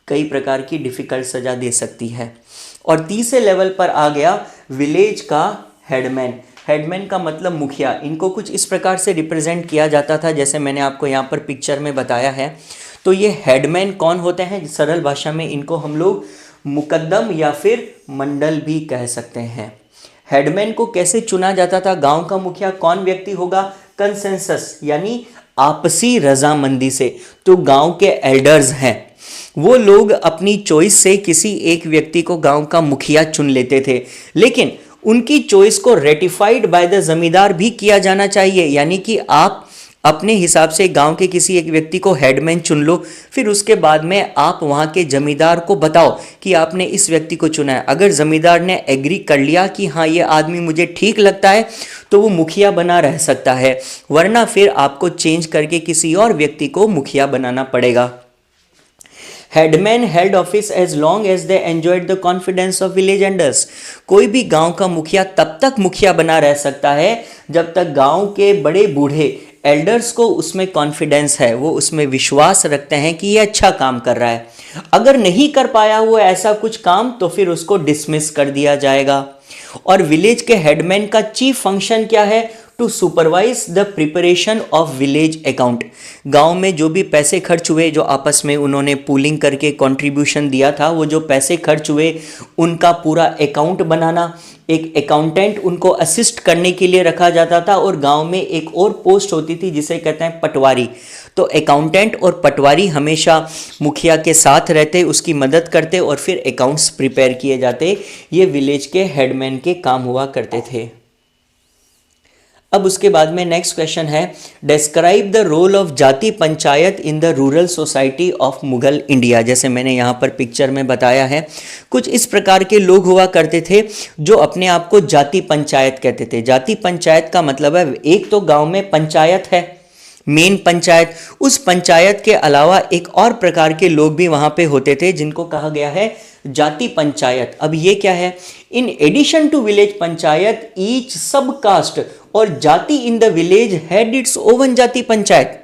कई प्रकार की डिफ़िकल्ट सज़ा दे सकती है। और तीसरे लेवल पर आ गया विलेज का हेडमैन। हेडमैन का मतलब मुखिया। इनको कुछ इस प्रकार से रिप्रेजेंट किया जाता था जैसे मैंने आपको यहाँ पर पिक्चर में बताया है। तो ये हेडमैन कौन होते हैं? सरल भाषा में इनको हम लोग मुकद्दम या फिर मंडल भी कह सकते हैं। हेडमैन को कैसे चुना जाता था? गांव का मुखिया कौन व्यक्ति होगा? कंसेंसस यानी आपसी रजामंदी से। तो गांव के एल्डर्स हैं, वो लोग अपनी चॉइस से किसी एक व्यक्ति को गांव का मुखिया चुन लेते थे, लेकिन उनकी चॉइस को रेटिफाइड बाय द जमींदार भी किया जाना चाहिए। यानी कि आप अपने हिसाब से गांव के किसी एक व्यक्ति को हेडमैन चुन लो, फिर उसके बाद में आप वहां के जमींदार को बताओ कि आपने इस व्यक्ति को चुना है। अगर जमींदार ने एग्री कर लिया कि हाँ ये आदमी मुझे ठीक लगता है तो वो मुखिया बना रह सकता है, वरना फिर आपको चेंज करके किसी और व्यक्ति को मुखिया बनाना पड़ेगा। Headman held office as long as they enjoyed the confidence of village elders. कोई भी गांव का मुखिया तब तक मुखिया बना रह सकता है जब तक गांव के बड़े बूढ़े एल्डर्स को उसमें कॉन्फिडेंस है, वो उसमें विश्वास रखते हैं कि ये अच्छा काम कर रहा है। अगर नहीं कर पाया वो ऐसा कुछ काम तो फिर उसको डिसमिस कर दिया जाएगा। और विलेज के हेडमैन का चीफ फंक्शन क्या है? To supervise the preparation of village account. गांव में जो भी पैसे खर्च हुए, जो आपस में उन्होंने पूलिंग करके कंट्रीब्यूशन दिया था, वो जो पैसे खर्च हुए उनका पूरा अकाउंट बनाना। एक अकाउंटेंट उनको असिस्ट करने के लिए रखा जाता था, और गांव में एक और पोस्ट होती थी जिसे कहते हैं पटवारी। तो अकाउंटेंट और पटवारी हमेशा मुखिया के साथ रहते, उसकी मदद करते और फिर अकाउंट्स प्रिपेयर किए जाते। ये विलेज के हेडमैन के काम हुआ करते थे। अब उसके बाद में नेक्स्ट क्वेश्चन है, डिस्क्राइब द रोल ऑफ जाति panchayat in the rural society of Mughal India. जैसे मैंने यहाँ पर पिक्चर में बताया है, कुछ इस प्रकार के लोग हुआ करते थे जो अपने आप को जाति पंचायत कहते थे। जाति पंचायत का मतलब है एक तो गांव में पंचायत है, मेन पंचायत, उस पंचायत के अलावा एक और प्रकार के लोग भी वहां पे होते थे जिनको कहा गया है जाति पंचायत। अब ये क्या है, in addition to village panchayat each sub caste और जाति in the village had its own jati panchayat.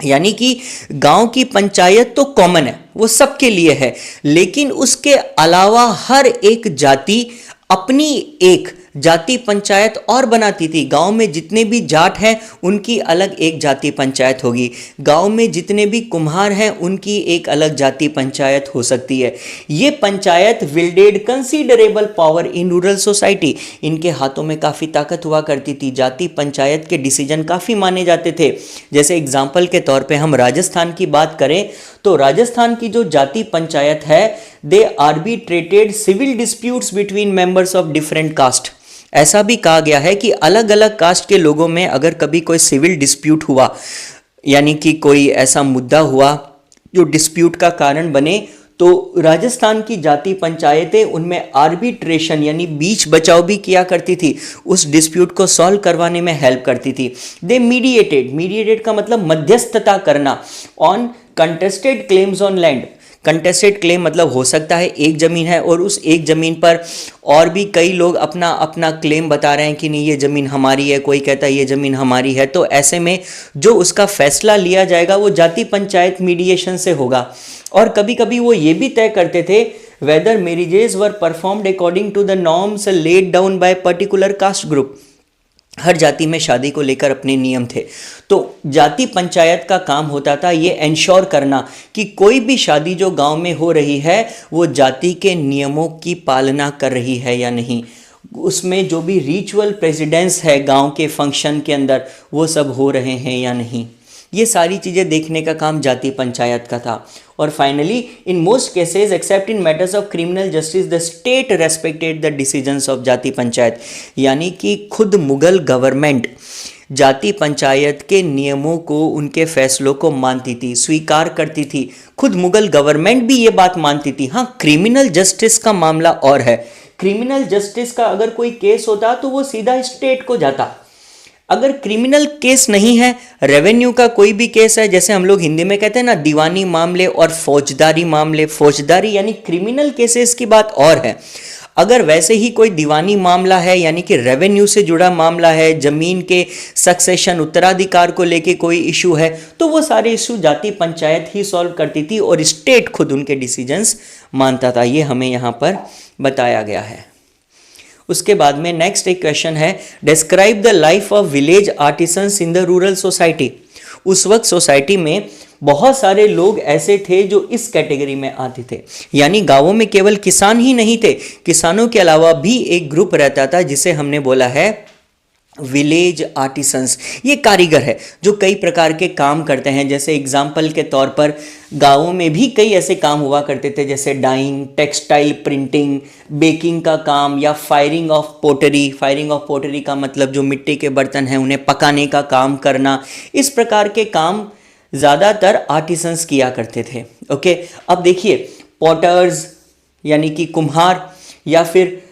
यानी कि गांव की पंचायत तो कॉमन है, वो सबके लिए है, लेकिन उसके अलावा हर एक जाति अपनी एक जाति पंचायत और बनाती थी। गांव में जितने भी जाट हैं उनकी अलग एक जाति पंचायत होगी, गांव में जितने भी कुम्हार हैं उनकी एक अलग जाति पंचायत हो सकती है। ये panchayat wielded considerable power in rural society, इनके हाथों में काफ़ी ताकत हुआ करती थी। जाति पंचायत के डिसीजन काफ़ी माने जाते थे। जैसे एग्जाम्पल के तौर पे हम राजस्थान की बात करें तो राजस्थान की जो जाति पंचायत है, they arbitrated civil disputes between members of different caste. ऐसा भी कहा गया है कि अलग अलग कास्ट के लोगों में अगर कभी कोई सिविल डिस्प्यूट हुआ, यानी कि कोई ऐसा मुद्दा हुआ जो डिस्प्यूट का कारण बने, तो राजस्थान की जाति पंचायतें उनमें आर्बिट्रेशन यानी बीच बचाव भी किया करती थी, उस डिस्प्यूट को सॉल्व करवाने में हेल्प करती थी। दे मीडिएटेड का मतलब मध्यस्थता करना on contested claims on land. Contested claim मतलब हो सकता है एक ज़मीन है और उस एक ज़मीन पर और भी कई लोग अपना अपना क्लेम बता रहे हैं कि नहीं ये ज़मीन हमारी है, कोई कहता है ये ज़मीन हमारी है। तो ऐसे में जो उसका फैसला लिया जाएगा वो जाति पंचायत मीडिएशन से होगा। और कभी कभी वो ये भी तय करते थे whether marriages were performed according to the norms laid down by particular caste group. हर जाति में शादी को लेकर अपने नियम थे। तो जाति पंचायत का काम होता था ये एंश्योर करना कि कोई भी शादी जो गांव में हो रही है वो जाति के नियमों की पालना कर रही है या नहीं, उसमें जो भी रिचुअल प्रेसिडेंस है गांव के फंक्शन के अंदर वो सब हो रहे हैं या नहीं। ये सारी चीज़ें देखने का काम जाति पंचायत का था। और finally in most cases accept in matters of criminal justice the state respected the decisions of जाति पंचायत। यानी कि खुद मुगल गवर्नमेंट जाति पंचायत के नियमों को, उनके फैसलों को मानती थी, स्वीकार करती थी। खुद मुगल गवर्नमेंट भी ये बात मानती थी। हाँ, क्रिमिनल जस्टिस का मामला और है। क्रिमिनल जस्टिस का अगर कोई केस होता तो वो सीधा स्टेट को जाता। अगर क्रिमिनल केस नहीं है, रेवेन्यू का कोई भी केस है, जैसे हम लोग हिंदी में कहते हैं ना दीवानी मामले और फौजदारी मामले, फौजदारी यानी क्रिमिनल केसेस की बात और है। अगर वैसे ही कोई दीवानी मामला है यानी कि रेवेन्यू से जुड़ा मामला है, जमीन के सक्सेशन उत्तराधिकार को लेके कोई इशू है, तो वो सारे इशू जाति पंचायत ही सॉल्व करती थी और स्टेट खुद उनके डिसीजंस मानता था। ये हमें यहाँ पर बताया गया है। उसके बाद में नेक्स्ट एक क्वेश्चन है, describe the life of village artisans in the rural society. उस वक्त सोसाइटी में बहुत सारे लोग ऐसे थे जो इस कैटेगरी में आते थे, यानी गांवों में केवल किसान ही नहीं थे, किसानों के अलावा भी एक ग्रुप रहता था जिसे हमने बोला है विलेज आर्टिसंस। ये कारीगर है जो कई प्रकार के काम करते हैं। जैसे एग्जाम्पल के तौर पर गांवों में भी कई ऐसे काम हुआ करते थे जैसे डाइंग, टेक्सटाइल प्रिंटिंग, बेकिंग का काम या firing of pottery. Firing of pottery का मतलब जो मिट्टी के बर्तन हैं उन्हें पकाने का काम करना। इस प्रकार के काम ज़्यादातर आर्टिसंस किया करते थे। ओके, अब देखिए पॉटर्स यानी कि कुम्हार, या फिर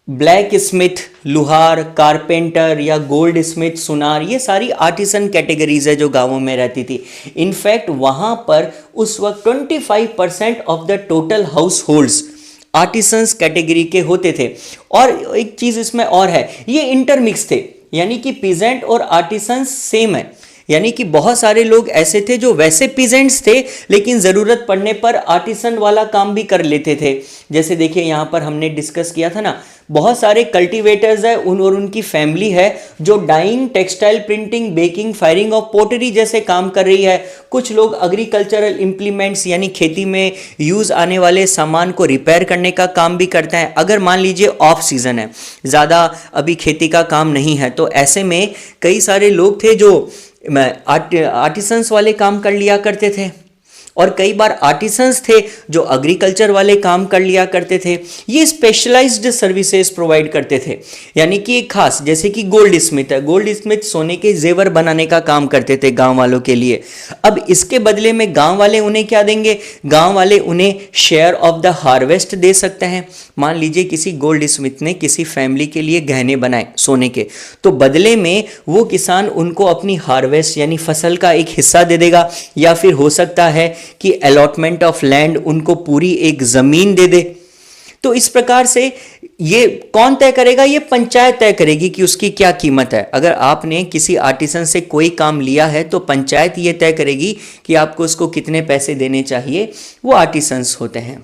ब्लैक स्मिथ लुहार, कारपेंटर या गोल्ड स्मिथ सुनार, ये सारी आर्टिसन कैटेगरीज है जो गांवों में रहती थी। इनफैक्ट वहाँ पर उस वक्त 25% of the total house holds artisans category के होते थे। और एक चीज़ इसमें और है, ये इंटरमिक्स थे, यानी कि पीजेंट और आर्टिसंस सेम है। यानी कि बहुत सारे लोग ऐसे थे जो वैसे पीजेंट्स थे लेकिन ज़रूरत पड़ने पर आर्टिसन वाला काम भी कर लेते थे। जैसे देखिए यहाँ पर हमने डिस्कस किया था ना, बहुत सारे कल्टीवेटर्स है और उनकी फैमिली है जो dyeing, textile printing, baking, firing of pottery जैसे काम कर रही है। कुछ लोग एग्रीकल्चरल इम्प्लीमेंट्स यानी खेती में यूज़ आने वाले सामान को रिपेयर करने का काम भी करते हैं। अगर मान लीजिए ऑफ सीजन है, ज़्यादा अभी खेती का काम नहीं है, तो ऐसे में कई सारे लोग थे जो आर्टिसंस वाले काम कर लिया करते थे। और कई बार आर्टिसंस थे जो एग्रीकल्चर वाले काम कर लिया करते थे। ये स्पेशलाइज्ड सर्विसेज प्रोवाइड करते थे, यानी कि एक खास, जैसे कि गोल्ड स्मिथ है, गोल्ड स्मिथ सोने के जेवर बनाने का काम करते थे गांव वालों के लिए। अब इसके बदले में गांव वाले उन्हें क्या देंगे, गांव वाले उन्हें शेयर ऑफ द हार्वेस्ट दे सकते हैं। मान लीजिए किसी गोल्ड स्मिथ ने किसी फैमिली के लिए गहने बनाए सोने के, तो बदले में वो किसान उनको अपनी हार्वेस्ट यानी फसल का एक हिस्सा दे देगा, या फिर हो सकता है कि अलॉटमेंट ऑफ लैंड, उनको पूरी एक जमीन दे दे। तो इस प्रकार से ये कौन तय करेगा, ये पंचायत तय करेगी कि उसकी क्या कीमत है। अगर आपने किसी आर्टिसन से कोई काम लिया है तो पंचायत ये तय करेगी कि आपको उसको कितने पैसे देने चाहिए, वो आर्टिसंस होते हैं।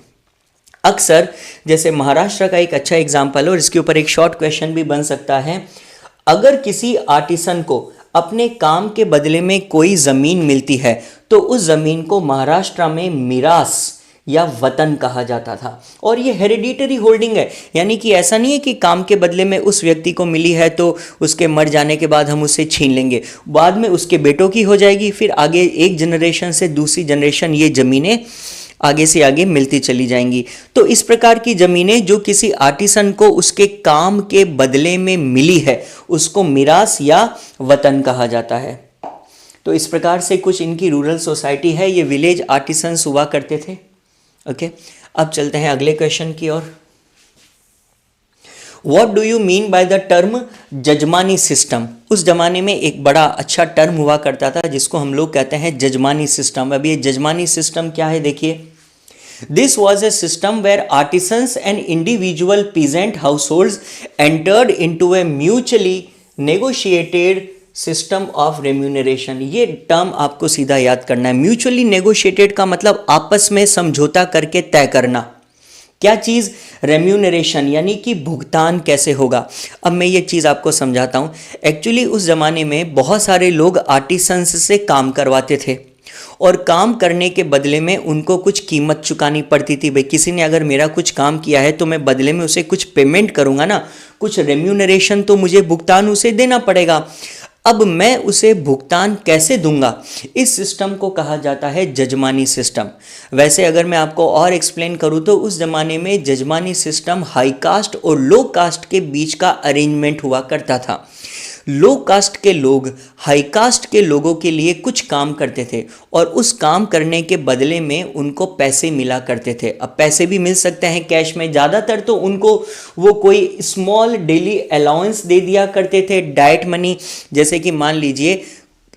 अक्सर जैसे महाराष्ट्र का एक अच्छा एग्जाम्पल है और इसके ऊपर एक शॉर्ट क्वेश्चन भी बन सकता है, अगर किसी आर्टिसन को अपने काम के बदले में कोई ज़मीन मिलती है तो उस ज़मीन को महाराष्ट्र में मिरास या वतन कहा जाता था, और ये हेरिडिटरी होल्डिंग है, यानी कि ऐसा नहीं है कि काम के बदले में उस व्यक्ति को मिली है तो उसके मर जाने के बाद हम उसे छीन लेंगे, बाद में उसके बेटों की हो जाएगी, फिर आगे एक जनरेशन से दूसरी जनरेशन ये ज़मीनें आगे से आगे मिलती चली जाएंगी। तो इस प्रकार की ज़मीनें जो किसी आर्टिसन को उसके काम के बदले में मिली है उसको मिरास या वतन कहा जाता है। तो इस प्रकार से कुछ इनकी रूरल सोसाइटी है, ये विलेज आर्टिसंस हुआ करते थे। ओके, अब चलते हैं अगले क्वेश्चन की ओर। What do you mean by the term jajmani system? उस जमाने में एक बड़ा अच्छा टर्म हुआ करता था जिसको हम लोग कहते हैं जजमानी सिस्टम। अब ये जजमानी सिस्टम क्या है देखिए, This was a system where artisans and individual peasant households entered into a mutually negotiated system of remuneration. ये टर्म आपको सीधा याद करना है। म्यूचुअली नेगोशिएटेड का मतलब आपस में समझौता करके तय करना। क्या चीज़? रेम्यूनरेशन, यानी कि भुगतान कैसे होगा। अब मैं ये चीज़ आपको समझाता हूँ। एक्चुअली उस ज़माने में बहुत सारे लोग आर्टिसंस से काम करवाते थे और काम करने के बदले में उनको कुछ कीमत चुकानी पड़ती थी। भाई किसी ने अगर मेरा कुछ काम किया है तो मैं बदले में उसे कुछ पेमेंट करूँगा ना, कुछ रेम्यूनरेशन तो मुझे भुगतान उसे देना पड़ेगा। अब मैं उसे भुगतान कैसे दूंगा, इस सिस्टम को कहा जाता है जजमानी सिस्टम। वैसे अगर मैं आपको और एक्सप्लेन करूं तो उस ज़माने में जजमानी सिस्टम हाई कास्ट और लो कास्ट के बीच का अरेंजमेंट हुआ करता था। लो कास्ट के लोग हाई कास्ट के लोगों के लिए कुछ काम करते थे और उस काम करने के बदले में उनको पैसे मिला करते थे। अब पैसे भी मिल सकते हैं कैश में, ज़्यादातर तो उनको वो कोई स्मॉल डेली अलाउंस दे दिया करते थे, डाइट मनी। जैसे कि मान लीजिए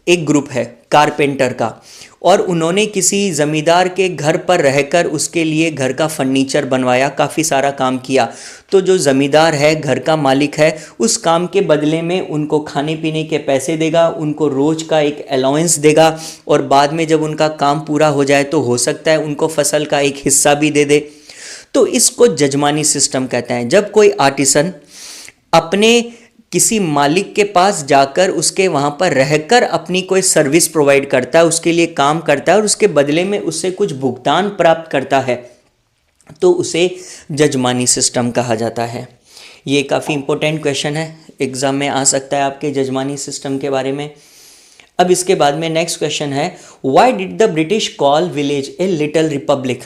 एक ग्रुप है कारपेंटर का और उन्होंने किसी ज़मींदार के घर पर रहकर उसके लिए घर का फर्नीचर बनवाया, काफ़ी सारा काम किया, तो जो ज़मींदार है, घर का मालिक है, उस काम के बदले में उनको खाने पीने के पैसे देगा, उनको रोज़ का एक अलाउंस देगा और बाद में जब उनका काम पूरा हो जाए तो हो सकता है उनको फसल का एक हिस्सा भी दे दे। तो इसको जजमानी सिस्टम कहते हैं। जब कोई आर्टिसन अपने किसी मालिक के पास जाकर उसके वहाँ पर रहकर अपनी कोई सर्विस प्रोवाइड करता है, उसके लिए काम करता है और उसके बदले में उससे कुछ भुगतान प्राप्त करता है, तो उसे जजमानी सिस्टम कहा जाता है। ये काफ़ी इंपॉर्टेंट क्वेश्चन है, एग्ज़ाम में आ सकता है आपके जजमानी सिस्टम के बारे में। अब इसके बाद में नेक्स्ट क्वेश्चन है, why did the British call village a little Republic?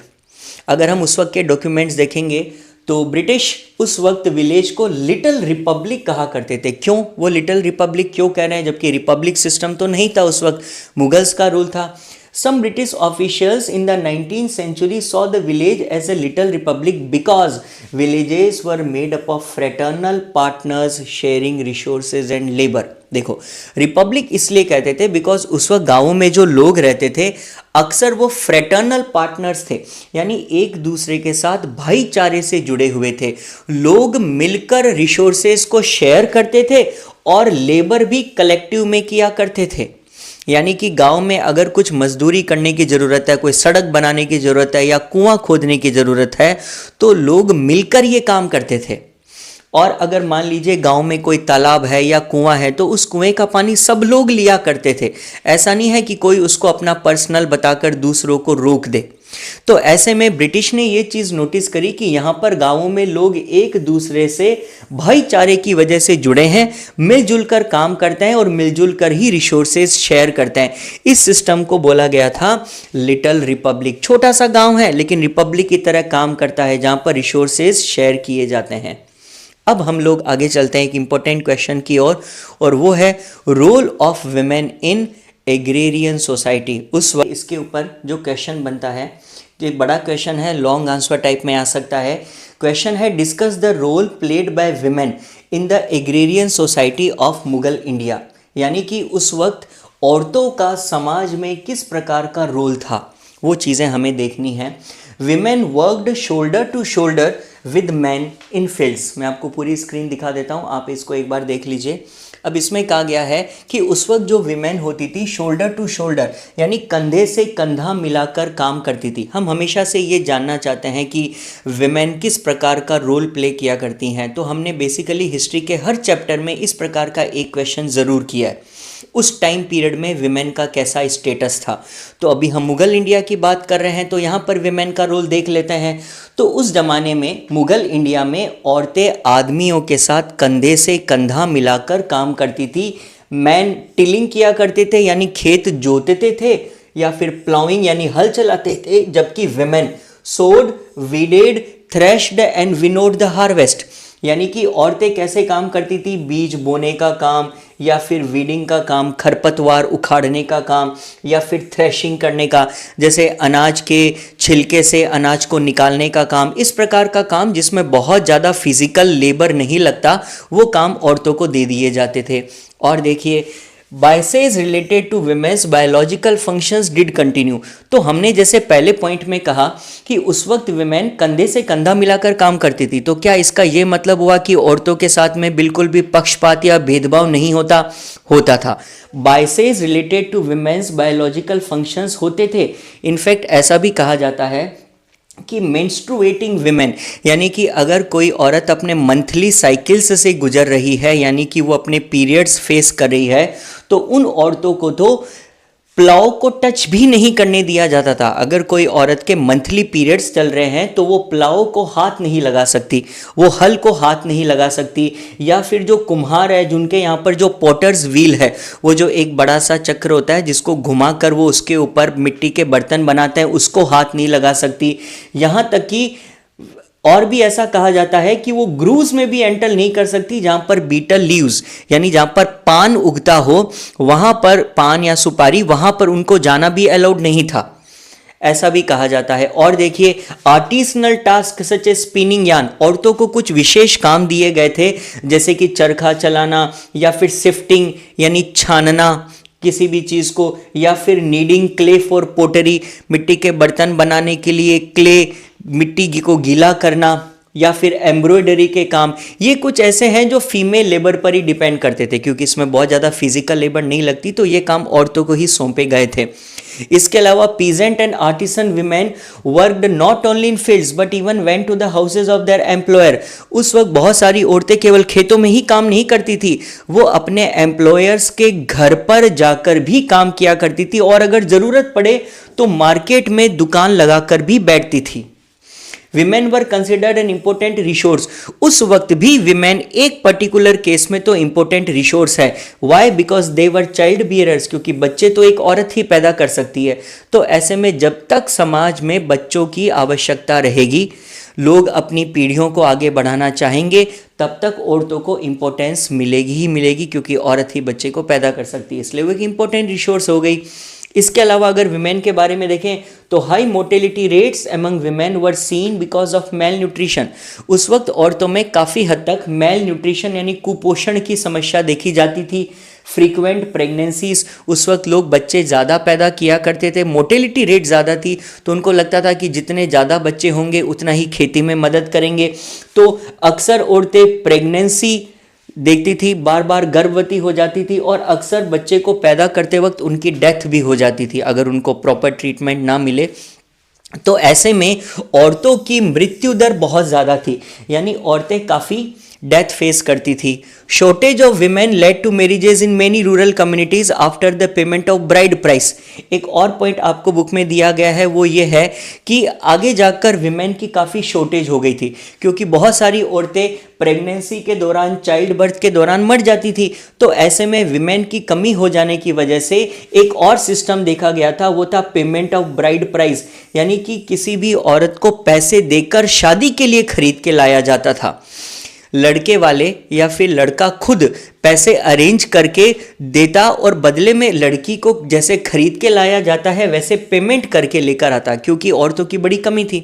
अगर हम उस वक्त के डॉक्यूमेंट्स देखेंगे तो ब्रिटिश उस वक्त विलेज को लिटिल रिपब्लिक कहा करते थे। क्यों वो लिटिल रिपब्लिक क्यों कह रहे हैं, जबकि रिपब्लिक सिस्टम तो नहीं था उस वक्त, मुगल्स का रूल था। Some British officials in the 19th century saw the village as a little republic because villages were made up of fraternal partners sharing resources and labor। देखो, रिपब्लिक इसलिए कहते थे बिकॉज उस वक्त गाँवों में जो लोग रहते थे अक्सर वो फ्रेटर्नल पार्टनर्स थे, यानी एक दूसरे के साथ भाईचारे से जुड़े हुए थे। लोग मिलकर रिसोर्सेज को शेयर करते थे और लेबर भी कलेक्टिव में किया करते थे। यानी कि गांव में अगर कुछ मजदूरी करने की ज़रूरत है, कोई सड़क बनाने की ज़रूरत है या कुआं खोदने की ज़रूरत है, तो लोग मिलकर ये काम करते थे। और अगर मान लीजिए गांव में कोई तालाब है या कुआं है तो उस कुएं का पानी सब लोग लिया करते थे। ऐसा नहीं है कि कोई उसको अपना पर्सनल बताकर दूसरों को रोक दे। तो ऐसे में ब्रिटिश ने ये चीज़ नोटिस करी कि यहाँ पर गांवों में लोग एक दूसरे से भाईचारे की वजह से जुड़े हैं, मिलजुल कर काम करते हैं और मिलजुल कर ही रिसोर्सेज शेयर करते हैं। इस सिस्टम को बोला गया था लिटिल रिपब्लिक। छोटा सा गांव है लेकिन रिपब्लिक की तरह काम करता है जहाँ पर रिसोर्सेज शेयर किए जाते हैं। अब हम लोग आगे चलते हैं एक इंपॉर्टेंट क्वेश्चन की ओर, और वो है role of women in agrarian society. उस वक्त इसके ऊपर जो क्वेश्चन बनता है, ये बड़ा क्वेश्चन है, लॉन्ग आंसर टाइप में आ सकता है। क्वेश्चन है discuss the role played by women in the agrarian society of Mughal India. यानी कि उस वक्त औरतों का समाज में किस प्रकार का रोल था, वो चीज़ें हमें देखनी है। Women worked shoulder to shoulder with man in fields. मैं आपको पूरी स्क्रीन दिखा देता हूँ, आप इसको एक बार देख लीजिए। अब इसमें कहा गया है कि उस वक्त जो विमेन होती थी शोल्डर टू शोल्डर यानी कंधे से कंधा मिलाकर काम करती थी। हम हमेशा से ये जानना चाहते हैं कि विमेन किस प्रकार का रोल प्ले किया करती हैं, तो हमने बेसिकली हिस्ट्री के हर चैप्टर में इस प्रकार का एक क्वेश्चन ज़रूर किया है, उस टाइम पीरियड में विमेन का कैसा स्टेटस था। तो अभी हम मुगल इंडिया की बात कर रहे हैं तो यहाँ पर विमेन का रोल देख लेते हैं। तो उस ज़माने में मुगल इंडिया में औरतें आदमियों के साथ कंधे से कंधा मिलाकर काम करती थी। मैन टिलिंग किया करते थे यानी खेत जोतते थे या फिर प्लाउइंग यानी हल चलाते थे, जबकि विमेन सोड, weeded, threshed and विनोड the harvest. यानी कि औरतें कैसे काम करती थी, बीज बोने का काम या फिर वीडिंग का काम, खरपतवार उखाड़ने का काम या फिर थ्रेशिंग करने का, जैसे अनाज के छिलके से अनाज को निकालने का काम। इस प्रकार का काम जिसमें बहुत ज़्यादा फिजिकल लेबर नहीं लगता, वो काम औरतों को दे दिए जाते थे। और देखिए biases related to women's biological functions did continue. तो हमने जैसे पहले पॉइंट में कहा कि उस वक्त विमेन कंधे से कंधा मिलाकर काम करती थी, तो क्या इसका ये मतलब हुआ कि औरतों के साथ में बिल्कुल भी पक्षपात या भेदभाव नहीं होता था। Biases related to women's biological functions होते थे। इनफैक्ट ऐसा भी कहा जाता है कि मेंस्ट्रुएटिंग विमेन यानी कि अगर कोई औरत अपने मंथली साइकिल्स से गुजर रही है यानी कि वो अपने पीरियड्स फेस कर रही है, तो उन औरतों को तो प्लाव को टच भी नहीं करने दिया जाता था। अगर कोई औरत के मंथली पीरियड्स चल रहे हैं तो वो प्लाव को हाथ नहीं लगा सकती, वो हल को हाथ नहीं लगा सकती, या फिर जो कुम्हार है जिनके यहाँ पर जो पॉटर्स व्हील है, वो जो एक बड़ा सा चक्र होता है जिसको घुमाकर वो उसके ऊपर मिट्टी के बर्तन बनाते हैं, उसको हाथ नहीं लगा सकती। यहाँ तक कि और भी ऐसा कहा जाता है कि वो ग्रूज में भी एंटर नहीं कर सकती जहां पर बीटल लीव्स यानी जहां पर पान उगता हो, वहां पर पान या सुपारी, वहां पर उनको जाना भी अलाउड नहीं था, ऐसा भी कहा जाता है। और देखिए आर्टिसनल टास्क सच ए स्पिनिंग यार्न, औरतों को कुछ विशेष काम दिए गए थे जैसे कि चरखा चलाना या फिर सिफ्टिंग यानी छानना किसी भी चीज को, या फिर नीडिंग क्ले फॉर पोटरी, मिट्टी के बर्तन बनाने के लिए क्ले मिट्टी को गीला करना, या फिर एम्ब्रॉयडरी के काम। ये कुछ ऐसे हैं जो फीमेल लेबर पर ही डिपेंड करते थे, क्योंकि इसमें बहुत ज़्यादा फिजिकल लेबर नहीं लगती, तो ये काम औरतों को ही सौंपे गए थे। इसके अलावा peasant and artisan women worked not only in fields but even went to the houses of their employer. उस वक्त बहुत सारी औरतें केवल खेतों में ही काम नहीं करती थी, वो अपने एम्प्लॉयर्स के घर पर जाकर भी काम किया करती थी, और अगर जरूरत पड़े तो मार्केट में दुकान लगाकर भी बैठती थी। Women were considered an important resource. उस वक्त भी विमेन एक पर्टिकुलर केस में तो इंपॉर्टेंट रिसोर्स है। Why? Because they were child bearers, क्योंकि बच्चे तो एक औरत ही पैदा कर सकती है। तो ऐसे में जब तक समाज में बच्चों की आवश्यकता रहेगी, लोग अपनी पीढ़ियों को आगे बढ़ाना चाहेंगे, तब तक औरतों को इंपॉर्टेंस मिलेगी ही मिलेगी, क्योंकि औरत ही बच्चे को पैदा कर सकती है, इसलिए वो एक इंपॉर्टेंट रिसोर्स हो गई। इसके अलावा अगर विमेन के बारे में देखें तो high mortality rates among women were seen because of male nutrition. उस वक्त औरतों में काफ़ी हद तक मेल न्यूट्रिशन यानी कुपोषण की समस्या देखी जाती थी। फ्रीक्वेंट प्रेगनेंसीज, उस वक्त लोग बच्चे ज़्यादा पैदा किया करते थे, मोर्टेलिटी रेट ज़्यादा थी, तो उनको लगता था कि जितने ज़्यादा बच्चे होंगे उतना ही खेती में मदद करेंगे। तो अक्सर औरतें प्रेगनेंसी देखती थी, बार बार गर्भवती हो जाती थी, और अक्सर बच्चे को पैदा करते वक्त उनकी डेथ भी हो जाती थी अगर उनको प्रॉपर ट्रीटमेंट ना मिले। तो ऐसे में औरतों की मृत्यु दर बहुत ज़्यादा थी, यानी औरतें काफ़ी डेथ फेस करती थी। Shortage of women led to marriages in many rural communities after the payment of bride price. एक और पॉइंट आपको बुक में दिया गया है, वो ये है कि आगे जाकर विमेन की काफ़ी शॉर्टेज हो गई थी, क्योंकि बहुत सारी औरतें प्रेगनेंसी के दौरान, चाइल्ड बर्थ के दौरान मर जाती थी। तो ऐसे में विमेन की कमी हो जाने की वजह से एक और सिस्टम देखा गया था, वो था पेमेंट ऑफ ब्राइड प्राइस, यानी कि किसी भी औरत को पैसे देकर शादी के लिए खरीद के लाया जाता था। लड़के वाले या फिर लड़का खुद पैसे अरेंज करके देता और बदले में लड़की को जैसे खरीद के लाया जाता है वैसे पेमेंट करके लेकर आता, क्योंकि औरतों की बड़ी कमी थी।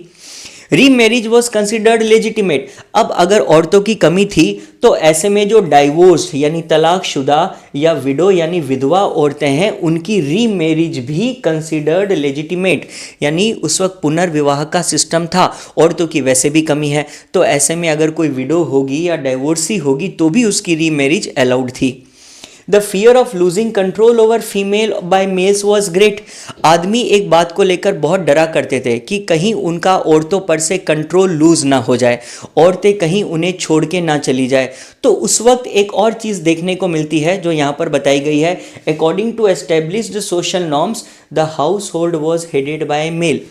Remarriage was considered legitimate. अब अगर औरतों की कमी थी तो ऐसे में जो डाइवोर्स यानी तलाकशुदा या विडो यानी विधवा औरतें हैं, उनकी रीमैरिज भी कंसिडर्ड लेजिटिमेट, यानी उस वक्त पुनर्विवाह का सिस्टम था। औरतों की वैसे भी कमी है, तो ऐसे में अगर कोई विडो होगी या डाइवोर्सी होगी तो भी उसकी रीमैरिज अलाउड थी। The fear of losing control over female by males was great. आदमी एक बात को लेकर बहुत डरा करते थे कि कहीं उनका औरतों पर से कंट्रोल लूज ना हो जाए, औरतें कहीं उन्हें छोड़ के ना चली जाए। तो उस वक्त एक और चीज़ देखने को मिलती है जो यहाँ पर बताई गई है, according to established social norms the household was headed by male.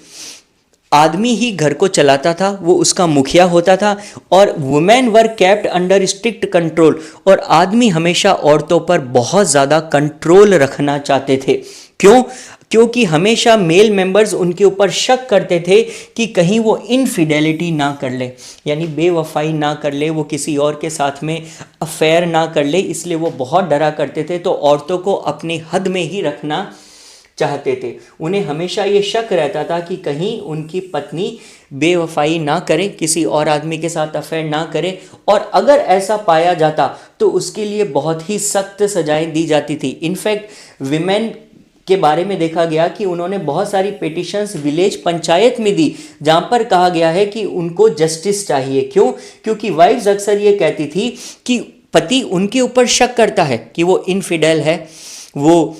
आदमी ही घर को चलाता था, वो उसका मुखिया होता था, और women were kept under strict control. और आदमी हमेशा औरतों पर बहुत ज़्यादा कंट्रोल रखना चाहते थे। क्यों? क्योंकि हमेशा मेल मेंबर्स उनके ऊपर शक करते थे कि कहीं वो इनफिडेलिटी ना कर ले, यानी बेवफाई ना कर ले, वो किसी और के साथ में अफेयर ना कर ले, इसलिए वो बहुत डरा करते थे। तो औरतों को अपनी हद में ही रखना चाहते थे। उन्हें हमेशा ये शक रहता था कि कहीं उनकी पत्नी बेवफाई ना करे, किसी और आदमी के साथ अफेयर ना करे, और अगर ऐसा पाया जाता तो उसके लिए बहुत ही सख्त सजाएं दी जाती थी। इनफैक्ट विमेन के बारे में देखा गया कि उन्होंने बहुत सारी पिटिशंस विलेज पंचायत में दी, जहां पर कहा गया है कि उनको जस्टिस चाहिए। क्यों? क्योंकि वाइफ्स अक्सर ये कहती थी कि पति उनके ऊपर शक करता है कि वो इनफिडेल है, वो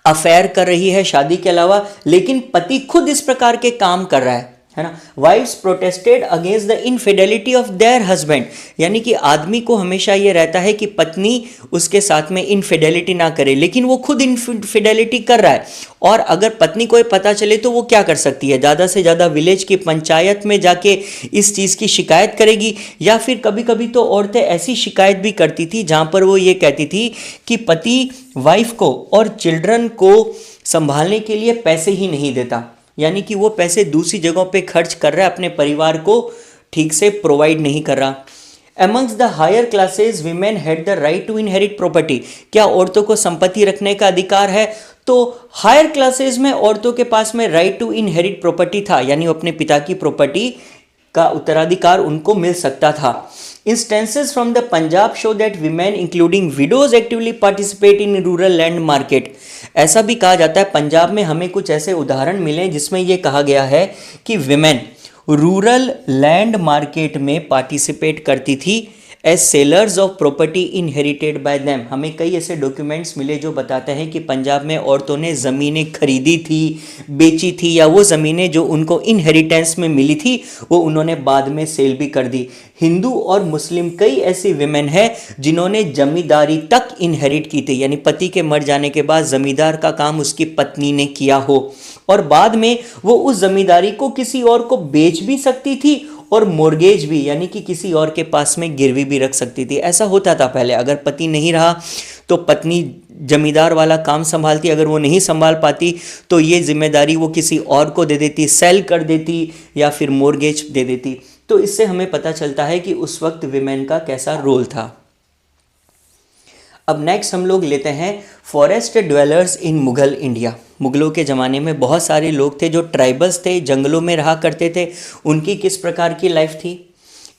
अफेयर कर रही है शादी के अलावा, लेकिन पति खुद इस प्रकार के काम कर रहा है ना। Wives protested against the infidelity of their husband, यानी कि आदमी को हमेशा ये रहता है कि पत्नी उसके साथ में इनफिडेलिटी ना करे, लेकिन वो खुद इनफिडेलिटी कर रहा है। और अगर पत्नी को पता चले तो वो क्या कर सकती है? ज़्यादा से ज़्यादा विलेज की पंचायत में जाके इस चीज़ की शिकायत करेगी, या फिर कभी कभी तो औरतें ऐसी शिकायत भी करती थी जहाँ पर वो ये कहती थी कि पति वाइफ को और चिल्ड्रन को संभालने के लिए पैसे ही नहीं देता, यानी कि वो पैसे दूसरी जगहों पे खर्च कर रहा है, अपने परिवार को ठीक से प्रोवाइड नहीं कर रहा। Amongst the higher classes, women had the right to inherit property. क्या औरतों को संपत्ति रखने का अधिकार है? तो हायर क्लासेस में औरतों के पास में राइट टू इनहेरिट प्रॉपर्टी था, यानी अपने पिता की प्रॉपर्टी का उत्तराधिकार उनको मिल सकता था। Instances from the Punjab show that women including widows actively participate in rural land market. ऐसा भी कहा जाता है, पंजाब में हमें कुछ ऐसे उदाहरण मिले जिसमें यह कहा गया है कि विमेन रूरल लैंड मार्केट में पार्टिसिपेट करती थी as sellers of property inherited by them. हमें कई ऐसे डॉक्यूमेंट्स मिले जो बताते हैं कि पंजाब में औरतों ने ज़मीनें खरीदी थी, बेची थी, या वो ज़मीनें जो उनको इनहेरिटेंस में मिली थी वो उन्होंने बाद में सेल भी कर दी। हिंदू और मुस्लिम कई ऐसी विमेन हैं जिन्होंने जमींदारी तक इनहेरिट की थी, यानी पति के मर जाने के बाद जमींदार का काम उसकी पत्नी ने किया हो, और बाद में वो उस जमींदारी को किसी और को बेच भी सकती थी और मोर्गेज भी, यानी कि किसी और के पास में गिरवी भी रख सकती थी। ऐसा होता था पहले। अगर पति नहीं रहा तो पत्नी जमींदार वाला काम संभालती, अगर वो नहीं संभाल पाती तो ये जिम्मेदारी वो किसी और को दे देती, सेल कर देती या फिर मोर्गेज दे देती। तो इससे हमें पता चलता है कि उस वक्त विमेन का कैसा रोल था। अब नेक्स्ट हम लोग लेते हैं फॉरेस्ट ड्वेलर्स इन मुगल इंडिया। मुगलों के ज़माने में बहुत सारे लोग थे जो ट्राइबल्स थे, जंगलों में रहा करते थे। उनकी किस प्रकार की लाइफ थी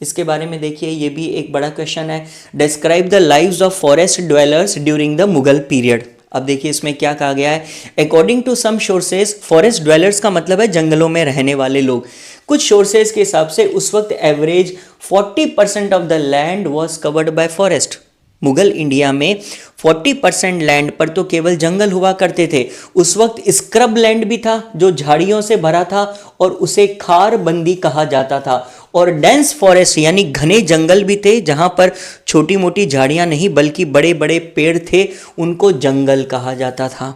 इसके बारे में देखिए, ये भी एक बड़ा क्वेश्चन है। Describe the lives of forest dwellers during the Mughal period. अब देखिए इसमें क्या कहा गया है। According to some sources, forest dwellers का मतलब है जंगलों में रहने वाले लोग। कुछ सोर्सेज के हिसाब से उस वक्त average 40% of the land was covered by forest. Mughal India में 40% लैंड पर तो केवल जंगल हुआ करते थे। उस वक्त स्क्रब लैंड भी था जो झाड़ियों से भरा था और उसे खार बंदी कहा जाता था। और डेंस फॉरेस्ट यानी घने जंगल भी थे, जहां पर छोटी मोटी झाड़ियां नहीं बल्कि बड़े बड़े पेड़ थे, उनको जंगल कहा जाता था।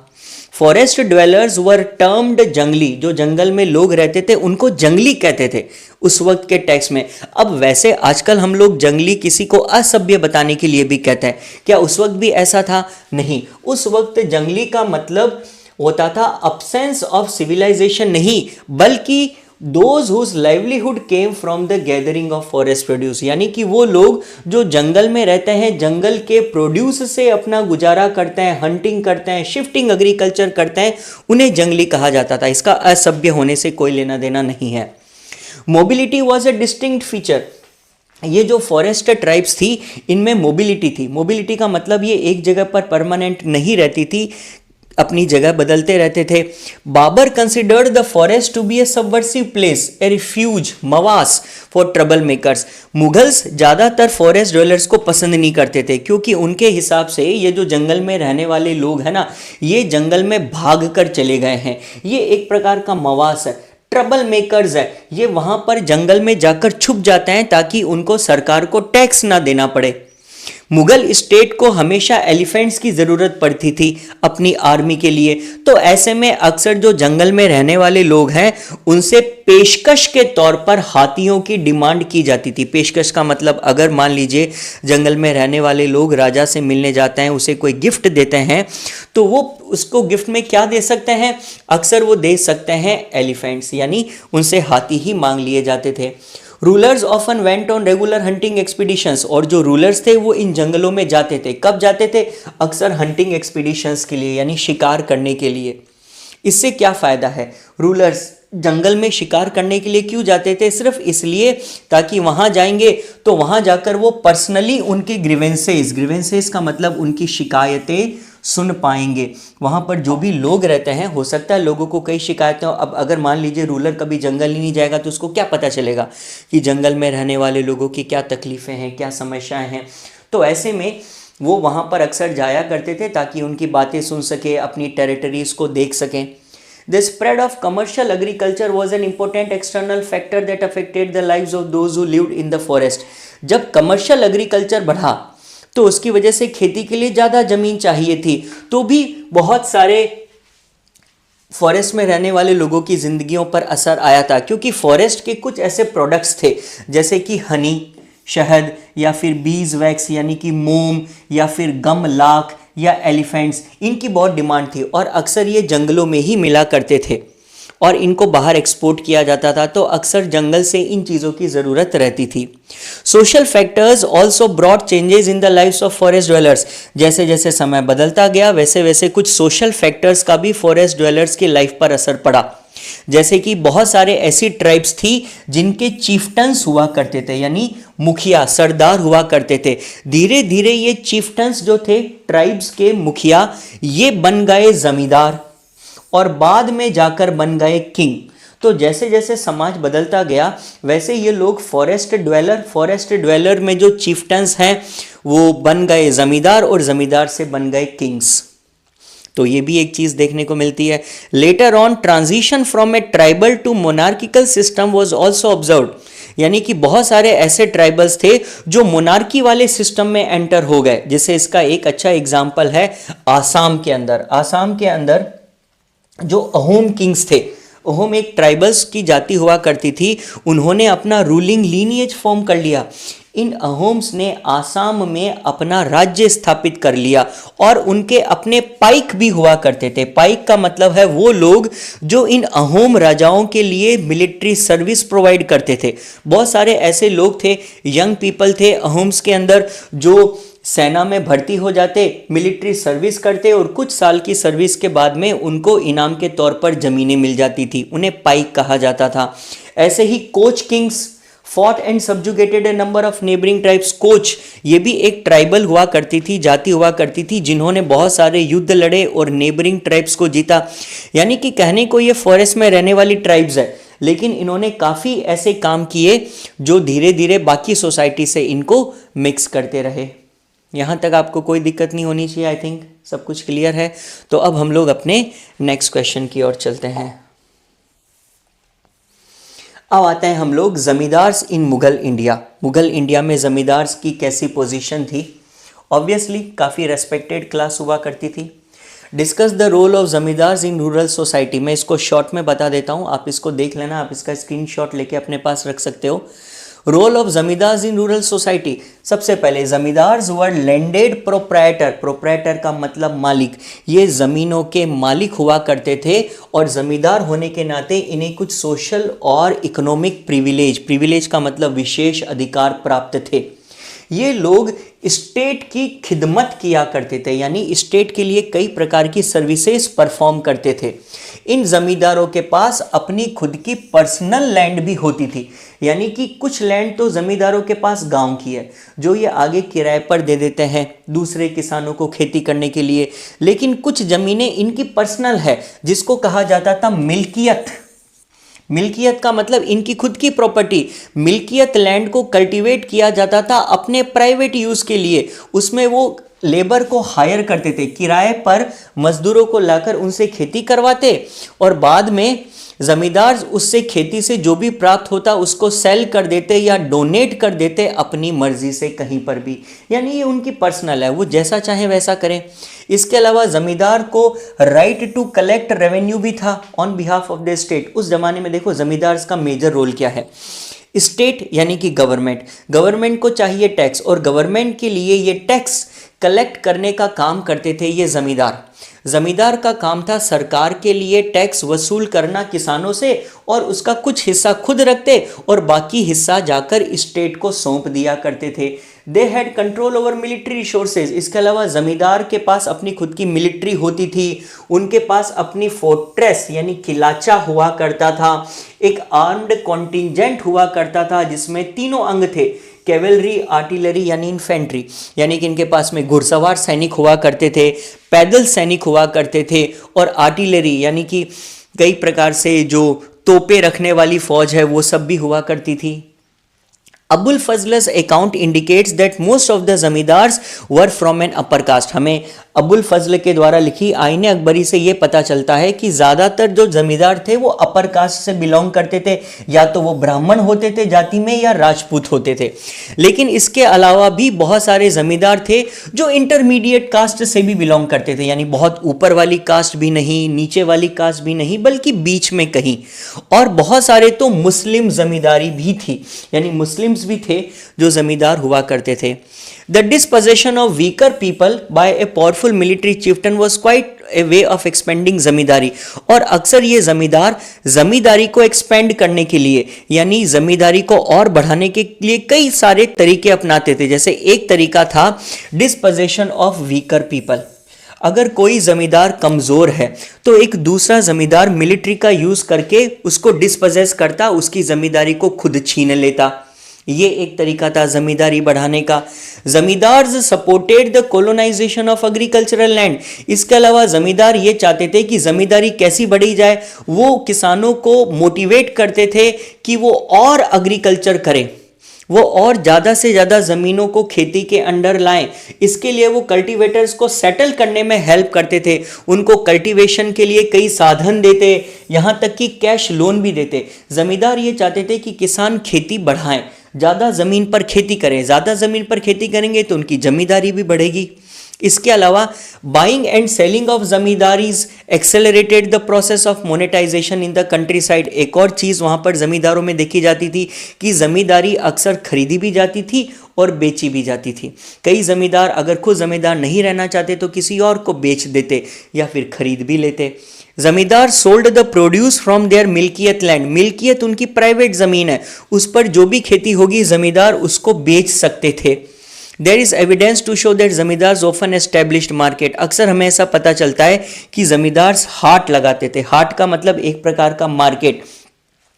फॉरेस्ट ड्वेलर्स वर टर्म्ड जंगली, जो जंगल में लोग रहते थे उनको जंगली कहते थे उस वक्त के टेक्स्ट में। अब वैसे आजकल हम लोग जंगली किसी को असभ्य बताने के लिए भी कहते हैं, क्या उस वक्त भी ऐसा था? नहीं, उस वक्त जंगली का मतलब होता था अब्सेंस ऑफ सिविलाइजेशन नहीं, बल्कि those whose livelihood came from the gathering of forest produce, यानी कि वो लोग जो जंगल में रहते हैं, जंगल के प्रोड्यूस से अपना गुजारा करते हैं, हंटिंग करते हैं, शिफ्टिंग एग्रीकल्चर करते हैं, उन्हें जंगली कहा जाता था। इसका असभ्य होने से कोई लेना देना नहीं है। Mobility was a distinct feature, ये जो फॉरेस्ट ट्राइब्स थी इनमें मोबिलिटी थी। मोबिलिटी का मतलब ये एक जगह पर परमानेंट नहीं रहती थी, अपनी जगह बदलते रहते थे। Babur considered the forest to be a subversive place, a refuge, mawas for trouble makers. Mughals ज़्यादातर फॉरेस्ट ड्वेलर्स को पसंद नहीं करते थे, क्योंकि उनके हिसाब से ये जो जंगल में रहने वाले लोग हैं ना, ये जंगल में भाग कर चले गए हैं, ये एक प्रकार का मवास है, ट्रबल मेकर्स है, ये वहाँ पर जंगल में जाकर छुप जाते हैं ताकि उनको सरकार को टैक्स ना देना पड़े। मुगल स्टेट को हमेशा एलिफेंट्स की ज़रूरत पड़ती थी अपनी आर्मी के लिए, तो ऐसे में अक्सर जो जंगल में रहने वाले लोग हैं उनसे पेशकश के तौर पर हाथियों की डिमांड की जाती थी। पेशकश का मतलब अगर मान लीजिए जंगल में रहने वाले लोग राजा से मिलने जाते हैं, उसे कोई गिफ्ट देते हैं, तो वो उसको गिफ्ट में क्या दे सकते हैं? अक्सर वो दे सकते हैं एलिफेंट्स, यानी उनसे हाथी ही मांग लिए जाते थे। Rulers often went on regular hunting expeditions, और जो रूलर्स थे वो इन जंगलों में जाते थे। कब जाते थे? अक्सर हंटिंग एक्सपीडिशंस के लिए, यानी शिकार करने के लिए। इससे क्या फ़ायदा है? रूलर्स जंगल में शिकार करने के लिए क्यों जाते थे? सिर्फ इसलिए ताकि वहाँ जाएंगे तो वहाँ जाकर वो पर्सनली उनकी ग्रीवेंसेस का मतलब उनकी शिकायतें सुन पाएंगे। वहाँ पर जो भी लोग रहते हैं, हो सकता है लोगों को कई शिकायतें हो। अब अगर मान लीजिए रूलर कभी जंगल ही नहीं जाएगा तो उसको क्या पता चलेगा कि जंगल में रहने वाले लोगों की क्या तकलीफ़ें हैं, क्या समस्याएं हैं। तो ऐसे में वो वहाँ पर अक्सर जाया करते थे ताकि उनकी बातें सुन सके, अपनी टेरिटरीज़ को देख सकें। The spread of commercial agriculture was an important external factor that affected the lives of those who lived in the forest. जब कमर्शियल एग्रीकल्चर बढ़ा तो उसकी वजह से खेती के लिए ज़्यादा ज़मीन चाहिए थी, तो भी बहुत सारे फॉरेस्ट में रहने वाले लोगों की ज़िंदगियों पर असर आया था, क्योंकि फॉरेस्ट के कुछ ऐसे प्रोडक्ट्स थे जैसे कि हनी, शहद, या फिर बीज वैक्स यानी कि मोम, या फिर गम लाख या एलिफेंट्स, इनकी बहुत डिमांड थी और अक्सर ये जंगलों में ही मिला करते थे और इनको बाहर एक्सपोर्ट किया जाता था, तो अक्सर जंगल से इन चीज़ों की ज़रूरत रहती थी। Social factors also brought changes in the lives of forest dwellers. जैसे जैसे समय बदलता गया वैसे वैसे कुछ सोशल फैक्टर्स का भी फॉरेस्ट ड्वेलर्स की लाइफ पर असर पड़ा। जैसे कि बहुत सारे ऐसी ट्राइब्स थी जिनके चीफ्टन्स हुआ करते थे, यानी मुखिया, सरदार हुआ करते थे। धीरे धीरे ये चीफ्टन्स जो थे, ट्राइब्स के मुखिया, ये बन गए जमींदार और बाद में जाकर बन गए किंग। तो जैसे जैसे समाज बदलता गया वैसे ये लोग फॉरेस्ट ड्वेलर में जो चीफ्टन्स हैं वो बन गए जमींदार और जमींदार से बन गए किंग्स। तो ये भी एक चीज़ देखने को मिलती है। Later on transition from a tribal to monarchical system was also observed, यानी कि बहुत सारे ऐसे ट्राइबल्स थे जो मोनार्की वाले सिस्टम में एंटर हो गए। जैसे इसका एक अच्छा एग्जाम्पल है आसाम के अंदर जो अहोम किंग्स थे, अहोम एक ट्राइबल्स की जाति हुआ करती थी, उन्होंने अपना रूलिंग लीनिएज फॉर्म कर लिया। इन अहोम्स ने आसाम में अपना राज्य स्थापित कर लिया और उनके अपने पाइक भी हुआ करते थे। पाइक का मतलब है वो लोग जो इन अहोम राजाओं के लिए मिलिट्री सर्विस प्रोवाइड करते थे। बहुत सारे ऐसे लोग थे, यंग पीपल थे अहोम्स के अंदर, जो सेना में भर्ती हो जाते, मिलिट्री सर्विस करते और कुछ साल की सर्विस के बाद में उनको इनाम के तौर पर ज़मीनें मिल जाती थी, उन्हें पाइक कहा जाता था। ऐसे ही Koch kings fought and subjugated a number of neighbouring tribes. Koch ये भी एक ट्राइबल हुआ करती थी, जाति हुआ करती थी, जिन्होंने बहुत सारे युद्ध लड़े और नेबरिंग ट्राइब्स को जीता। यानी कि कहने को ये फॉरेस्ट में रहने वाली ट्राइब्स है, लेकिन इन्होंने काफ़ी ऐसे काम किए जो धीरे धीरे बाकी सोसाइटी से इनको मिक्स करते रहे। यहाँ तक आपको कोई दिक्कत नहीं होनी चाहिए। आई थिंक सब कुछ क्लियर है। तो अब हम लोग अपने नेक्स्ट क्वेश्चन की ओर चलते हैं। अब आते हैं हम लोग जमींदार्स इन मुगल इंडिया। मुगल इंडिया में जमींदार्स की कैसी पोजीशन थी? ऑब्वियसली काफ़ी रेस्पेक्टेड क्लास हुआ करती थी। Discuss the role of zamindars in rural society. मैं इसको शॉर्ट में बता देता हूँ, आप इसको देख लेना, आप इसका स्क्रीनशॉट लेके अपने पास रख सकते हो। Role of zamindars in rural society. सबसे पहले zamindars were landed proprietor. Proprietor का मतलब मालिक, ये ज़मीनों के मालिक हुआ करते थे और ज़मींदार होने के नाते इन्हें कुछ सोशल और इकोनॉमिक प्रिविलेज का मतलब विशेष अधिकार प्राप्त थे। ये लोग स्टेट की खिदमत किया करते थे, यानी स्टेट के लिए कई प्रकार की सर्विसेज परफॉर्म करते थे। इन जमींदारों के पास अपनी खुद की पर्सनल लैंड भी होती थी, यानी कि कुछ लैंड तो जमींदारों के पास गांव की है जो ये आगे किराए पर दे देते हैं दूसरे किसानों को खेती करने के लिए, लेकिन कुछ ज़मीनें इनकी पर्सनल है जिसको कहा जाता था मिल्कियत। मिल्कियत का मतलब इनकी खुद की प्रॉपर्टी। मिल्कियत लैंड को कल्टीवेट किया जाता था अपने प्राइवेट यूज़ के लिए। उसमें वो लेबर को हायर करते थे, किराए पर मजदूरों को लाकर उनसे खेती करवाते और बाद में ज़मींदार उससे खेती से जो भी प्राप्त होता उसको सेल कर देते या डोनेट कर देते अपनी मर्जी से कहीं पर भी, यानी ये उनकी पर्सनल है, वो जैसा चाहे वैसा करें। इसके अलावा ज़मींदार को राइट टू कलेक्ट रेवेन्यू भी था on behalf of the state. उस जमाने में देखो ज़मींदार का मेजर रोल क्या है। स्टेट यानी कि गवर्नमेंट को चाहिए टैक्स और गवर्नमेंट के लिए ये टैक्स कलेक्ट करने का काम करते थे ये ज़मींदार का काम था सरकार के लिए टैक्स वसूल करना किसानों से और उसका कुछ हिस्सा खुद रखते और बाकी हिस्सा जाकर स्टेट को सौंप दिया करते थे। They had control over military resources. इसके अलावा ज़मींदार के पास अपनी खुद की मिलिट्री होती थी, उनके पास अपनी फोर्ट्रेस यानी किलाचा हुआ करता था, एक आर्म्ड कॉन्टिंजेंट हुआ करता था जिसमें तीनों अंग थे, कैवेलरी, आर्टिलरी यानी इन्फेंट्री, यानी कि इनके पास में घुड़सवार सैनिक हुआ करते थे, पैदल सैनिक हुआ करते थे और आर्टिलरी यानी कि कई प्रकार से जो तोपे रखने वाली फौज है वो सब भी हुआ करती थी। Abul Fazl's account indicates that most of the zamindars were from an upper caste. हमें अबुल फजल के द्वारा लिखी आईने अकबरी से ये पता चलता है कि ज़्यादातर जो जमींदार थे वो अपर कास्ट से बिलोंग करते थे, या तो वो ब्राह्मण होते थे जाति में या राजपूत होते थे। लेकिन इसके अलावा भी बहुत सारे जमींदार थे जो इंटरमीडिएट कास्ट से भी बिलोंग करते थे, यानी बहुत ऊपर वाली कास्ट भी नहीं, नीचे वाली कास्ट भी नहीं, बल्कि बीच में कहीं। और बहुत सारे तो मुस्लिम जमींदारी भी थी, यानी मुस्लिम्स भी थे जो जमींदार हुआ करते थे। The dispossession of weaker people by a powerful military chieftain was quite a way of expanding zamindari. और अक्सर ये जमींदार जमींदारी को एक्सपेंड करने के लिए यानी जमींदारी को और बढ़ाने के लिए कई सारे तरीके अपनाते थे। जैसे एक तरीका था डिस्पोजेशन ऑफ वीकर पीपल। अगर कोई जमींदार कमज़ोर है तो एक दूसरा जमींदार मिलिट्री का यूज़ करके उसको डिस्पोजेस करता, उसकी जमींदारी को खुद छीन लेता। ये एक तरीका था जमींदारी बढ़ाने का। Zamindars supported the colonisation of agricultural land. इसके अलावा जमींदार ये चाहते थे कि जमींदारी कैसी बढ़ी जाए, वो किसानों को मोटिवेट करते थे कि वो और एग्रीकल्चर करें, वो और ज़्यादा से ज़्यादा ज़मीनों को खेती के अंडर लाएं। इसके लिए वो कल्टीवेटर्स को सेटल करने में हेल्प करते थे, उनको कल्टीवेशन के लिए कई साधन देते, यहाँ तक कि कैश लोन भी देते। ज़मींदार ये चाहते थे कि किसान खेती बढ़ाएं, ज़्यादा ज़मीन पर खेती करें, ज़्यादा ज़मीन पर खेती करेंगे तो उनकी ज़मींदारी भी बढ़ेगी। इसके अलावा buying and selling of zamindaris accelerated the process of monetisation in the countryside. एक और चीज़ वहाँ पर ज़मींदारों में देखी जाती थी कि ज़मींदारी अक्सर खरीदी भी जाती थी और बेची भी जाती थी। कई ज़मींदार अगर खुद ज़मींदार नहीं रहना चाहते तो किसी और को बेच देते या फिर खरीद भी लेते। Zamindar sold the produce from their milkiyat land. Milkiyat उनकी प्राइवेट ज़मीन है, उस पर जो भी खेती होगी ज़मींदार उसको बेच सकते थे। There is evidence to show that zamindars often established market. अक्सर हमें ऐसा पता चलता है कि जमींदार हाट लगाते थे। हाट का मतलब एक प्रकार का मार्केट,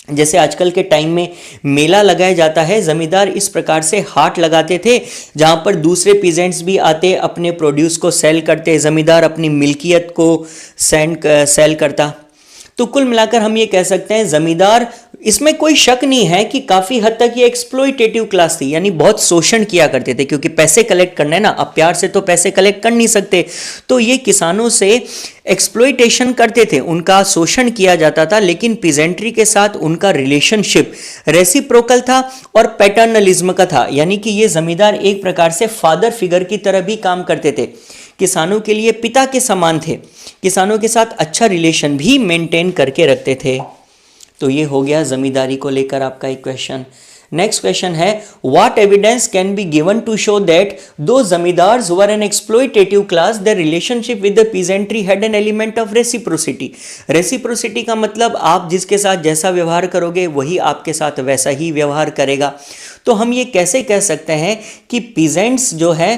जैसे आजकल के टाइम में मेला लगाया जाता है, जमींदार इस प्रकार से हाट लगाते थे जहां पर दूसरे पीजेंट्स भी आते, अपने प्रोड्यूस को सेल करते, जमींदार अपनी मिल्कियत को सेल करता। तो कुल मिलाकर हम ये कह सकते हैं जमींदार इसमें कोई शक नहीं है कि काफी हद तक ये एक्सप्लॉइटेटिव क्लास थी, यानी बहुत शोषण किया करते थे, क्योंकि पैसे कलेक्ट करने ना, अब प्यार से तो पैसे कलेक्ट कर नहीं सकते, तो ये किसानों से एक्सप्लॉइटेशन करते थे, उनका शोषण किया जाता था। लेकिन पीजेंट्री के साथ उनका रिलेशनशिप रेसिप्रोकल था और पैटर्नलिज्म का था, यानी कि ये जमींदार एक प्रकार से फादर फिगर की तरह भी काम करते थे, किसानों के लिए पिता के समान थे, किसानों के साथ अच्छा रिलेशन भी मेंटेन करके रखते थे। तो ये हो गया जमींदारी को लेकर आपका एक क्वेश्चन। नेक्स्ट क्वेश्चन है, what evidence can be given to show that though zamindars were an exploitative class, the relationship with the peasantry had an element of reciprocity. Reciprocity का मतलब आप जिसके साथ जैसा व्यवहार करोगे वही आपके साथ वैसा ही व्यवहार करेगा। तो हम ये कैसे कह सकते हैं कि पीजेंट्स जो है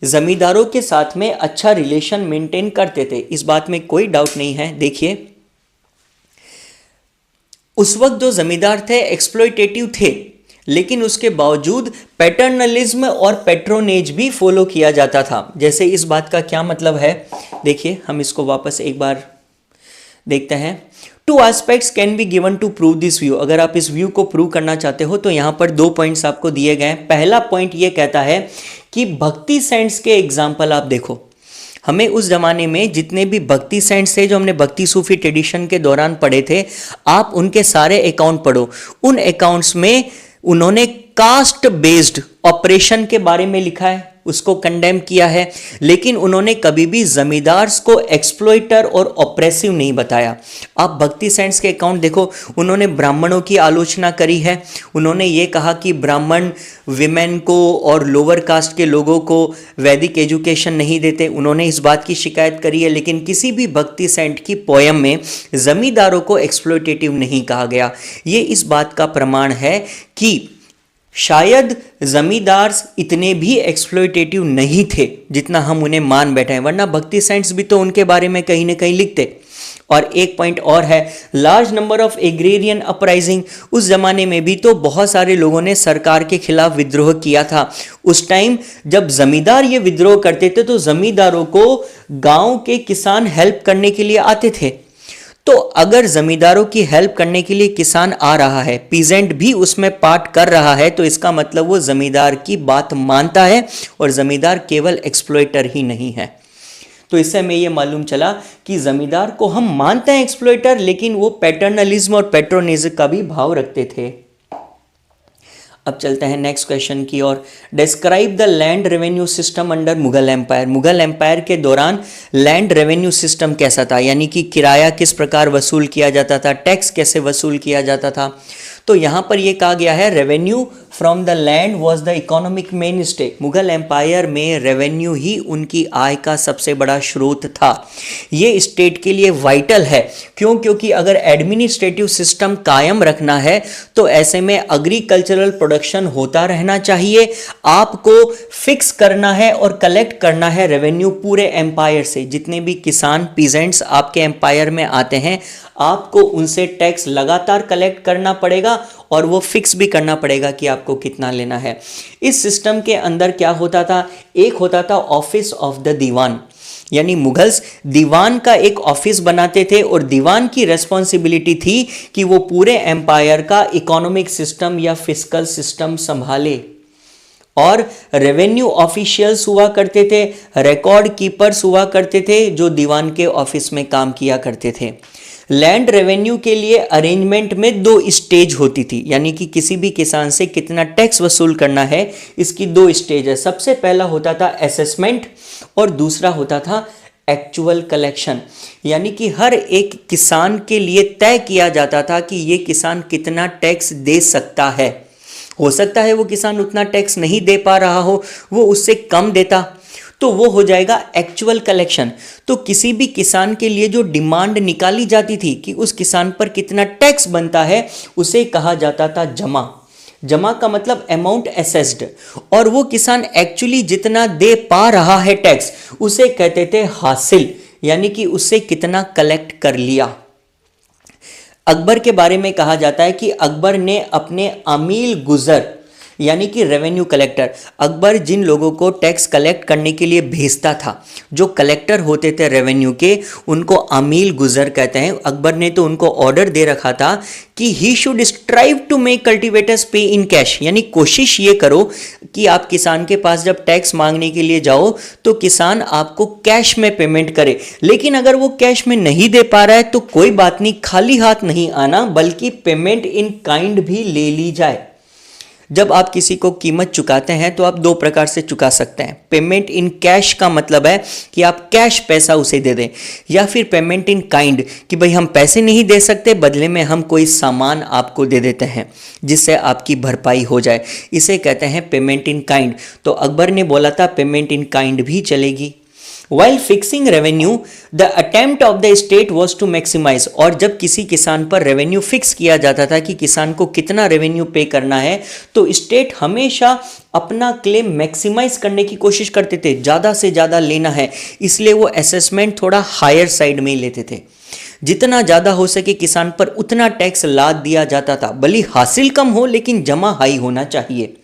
जमींदारों के साथ में अच्छा रिलेशन मेंटेन करते थे, इस बात में कोई डाउट नहीं है। देखिए, उस वक्त जो जमींदार थे एक्सप्लॉइटेटिव थे, लेकिन उसके बावजूद पैटर्नलिज्म और पेट्रोनेज भी फॉलो किया जाता था। जैसे इस बात का क्या मतलब है, देखिए हम इसको वापस एक बार देखते हैं। Two aspects can be given to prove this view. अगर आप इस व्यू को प्रूव करना चाहते हो तो यहां पर 2 पॉइंट्स आपको दिए गए हैं। पहला पॉइंट ये कहता है कि भक्ति सेंट्स के एग्जाम्पल आप देखो, हमें उस जमाने में जितने भी भक्ति सेंट्स थे जो हमने भक्ति सूफी ट्रेडिशन के दौरान पढ़े थे, आप उनके सारे अकाउंट पढ़ो। उन अकाउंट्स में उन्होंने कास्ट बेस्ड ऑपरेशन के बारे में लिखा है, उसको कंडेम किया है, लेकिन उन्होंने कभी भी जमींदार्स को एक्सप्लॉइटर और ऑप्रेसिव नहीं बताया। आप भक्ति सेंट्स के अकाउंट देखो, उन्होंने ब्राह्मणों की आलोचना करी है, उन्होंने ये कहा कि ब्राह्मण विमेन को और लोअर कास्ट के लोगों को वैदिक एजुकेशन नहीं देते, उन्होंने इस बात की शिकायत करी है। लेकिन किसी भी भक्ति सेंट की पोयम में जमींदारों को एक्सप्लॉइटेटिव नहीं कहा गया। ये इस बात का प्रमाण है कि शायद जमींदार इतने भी एक्सप्लॉइटेटिव नहीं थे जितना हम उन्हें मान बैठे हैं, वरना भक्ति सेंट्स भी तो उनके बारे में कहीं ना कहीं लिखते। और एक पॉइंट और है, large number of agrarian uprising. उस जमाने में भी तो बहुत सारे लोगों ने सरकार के खिलाफ विद्रोह किया था। उस टाइम जब जमींदार ये विद्रोह करते थे तो जमींदारों को गांव के किसान हेल्प करने के लिए आते थे। तो अगर जमींदारों की हेल्प करने के लिए किसान आ रहा है, पीजेंट भी उसमें पार्ट कर रहा है, तो इसका मतलब वो जमींदार की बात मानता है और जमींदार केवल एक्सप्लॉइटर ही नहीं है। तो इससे हमें ये मालूम चला कि जमींदार को हम मानते हैं एक्सप्लॉइटर, लेकिन वो पैटर्नलिज्म और पैट्रोनिज्म का भी भाव रखते थे। अब चलते हैं नेक्स्ट क्वेश्चन की ओर। Describe the land revenue system under Mughal empire. Mughal empire के दौरान लैंड रेवेन्यू सिस्टम कैसा था, यानी कि किराया किस प्रकार वसूल किया जाता था, टैक्स कैसे वसूल किया जाता था। तो यहां पर यह कहा गया है, revenue from the land was the economic mainstay. Mughal empire में रेवेन्यू ही उनकी आय का सबसे बड़ा स्रोत था। ये स्टेट के लिए वाइटल है। क्यों? क्योंकि अगर एडमिनिस्ट्रेटिव सिस्टम कायम रखना है तो ऐसे में एग्रीकल्चरल प्रोडक्शन होता रहना चाहिए। आपको फिक्स करना है और कलेक्ट करना है रेवेन्यू पूरे एम्पायर से। जितने भी किसान पीजेंट्स आपके एम्पायर में आते हैं, आपको उनसे टैक्स लगातार कलेक्ट करना पड़ेगा और वो फिक्स भी करना पड़ेगा कि आपको कितना लेना है। इस सिस्टम के अंदर क्या होता था, एक होता था ऑफिस ऑफ द दीवान, यानी मुगल्स दीवान का एक ऑफिस बनाते थे और दीवान की रेस्पॉन्सिबिलिटी थी कि वो पूरे एम्पायर का इकोनॉमिक सिस्टम या फिस्कल सिस्टम संभाले। और रेवेन्यू ऑफिशियल्स हुआ करते थे, रिकॉर्ड कीपर्स हुआ करते थे जो दीवान के ऑफिस में काम किया करते थे। लैंड रेवेन्यू के लिए अरेंजमेंट में 2 स्टेज होती थी, यानी कि किसी भी किसान से कितना टैक्स वसूल करना है इसकी 2 स्टेज है। सबसे पहला होता था असेसमेंट और दूसरा होता था एक्चुअल कलेक्शन, यानी कि हर एक किसान के लिए तय किया जाता था कि ये किसान कितना टैक्स दे सकता है। हो सकता है वो किसान उतना टैक्स नहीं दे पा रहा हो, वो उससे कम देता, तो वो हो जाएगा एक्चुअल कलेक्शन। तो किसी भी किसान के लिए जो डिमांड निकाली जाती थी कि उस किसान पर कितना टैक्स बनता है, उसे कहा जाता था जमा। जमा का मतलब अमाउंट असेस्ड, और वो किसान एक्चुअली जितना दे पा रहा है टैक्स उसे कहते थे हासिल, यानी कि उससे कितना कलेक्ट कर लिया। अकबर के बारे में कहा जाता है कि अकबर ने अपने अमील गुजर यानी कि रेवेन्यू कलेक्टर। अकबर जिन लोगों को टैक्स कलेक्ट करने के लिए भेजता था, जो कलेक्टर होते थे रेवेन्यू के, उनको अमील गुजर कहते हैं। अकबर ने तो उनको ऑर्डर दे रखा था कि he should strive to make cultivators pay in cash, यानी कोशिश ये करो कि आप किसान के पास जब टैक्स मांगने के लिए जाओ तो किसान आपको कैश में पेमेंट करे। लेकिन अगर वो कैश में नहीं दे पा रहा है तो कोई बात नहीं, खाली हाथ नहीं आना, बल्कि पेमेंट इन काइंड भी ले ली जाए। जब आप किसी को कीमत चुकाते हैं तो आप दो प्रकार से चुका सकते हैं। पेमेंट इन कैश का मतलब है कि आप कैश पैसा उसे दे दें, या फिर पेमेंट इन काइंड कि भाई हम पैसे नहीं दे सकते, बदले में हम कोई सामान आपको दे देते हैं जिससे आपकी भरपाई हो जाए। इसे कहते हैं पेमेंट इन काइंड। तो अकबर ने बोला था पेमेंट इन काइंड भी चलेगी। While fixing revenue, the attempt of the state was to maximize। और जब किसी किसान पर रेवेन्यू फिक्स किया जाता था कि किसान को कितना रेवेन्यू पे करना है, तो स्टेट हमेशा अपना क्लेम मैक्सिमाइज करने की कोशिश करते थे, ज़्यादा से ज़्यादा लेना है, इसलिए वो असेसमेंट थोड़ा हायर साइड में ही लेते थे। जितना ज़्यादा हो सके किसान पर उतना टैक्स लाद दिया जाता था, भले हासिल कम हो लेकिन जमा हाई होना चाहिए।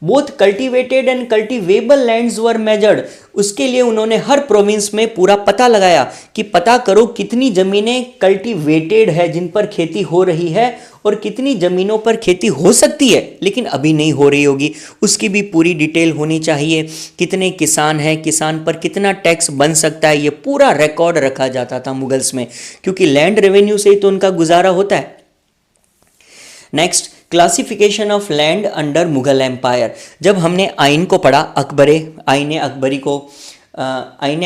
Both cultivated and cultivable lands were measured. उसके लिए उन्होंने हर प्रोविंस में पूरा पता लगाया कि पता करो कितनी जमीनें कल्टिवेटेड है जिन पर खेती हो रही है, और कितनी जमीनों पर खेती हो सकती है लेकिन अभी नहीं हो रही होगी, उसकी भी पूरी डिटेल होनी चाहिए। कितने किसान हैं, किसान पर कितना टैक्स बन सकता है, ये पूरा रिकॉर्ड रखा जाता था मुगल्स में, क्योंकि लैंड रेवेन्यू से ही तो उनका गुजारा होता है। Next, classification of land under Mughal empire. जब हमने आइन को पढ़ा, आईने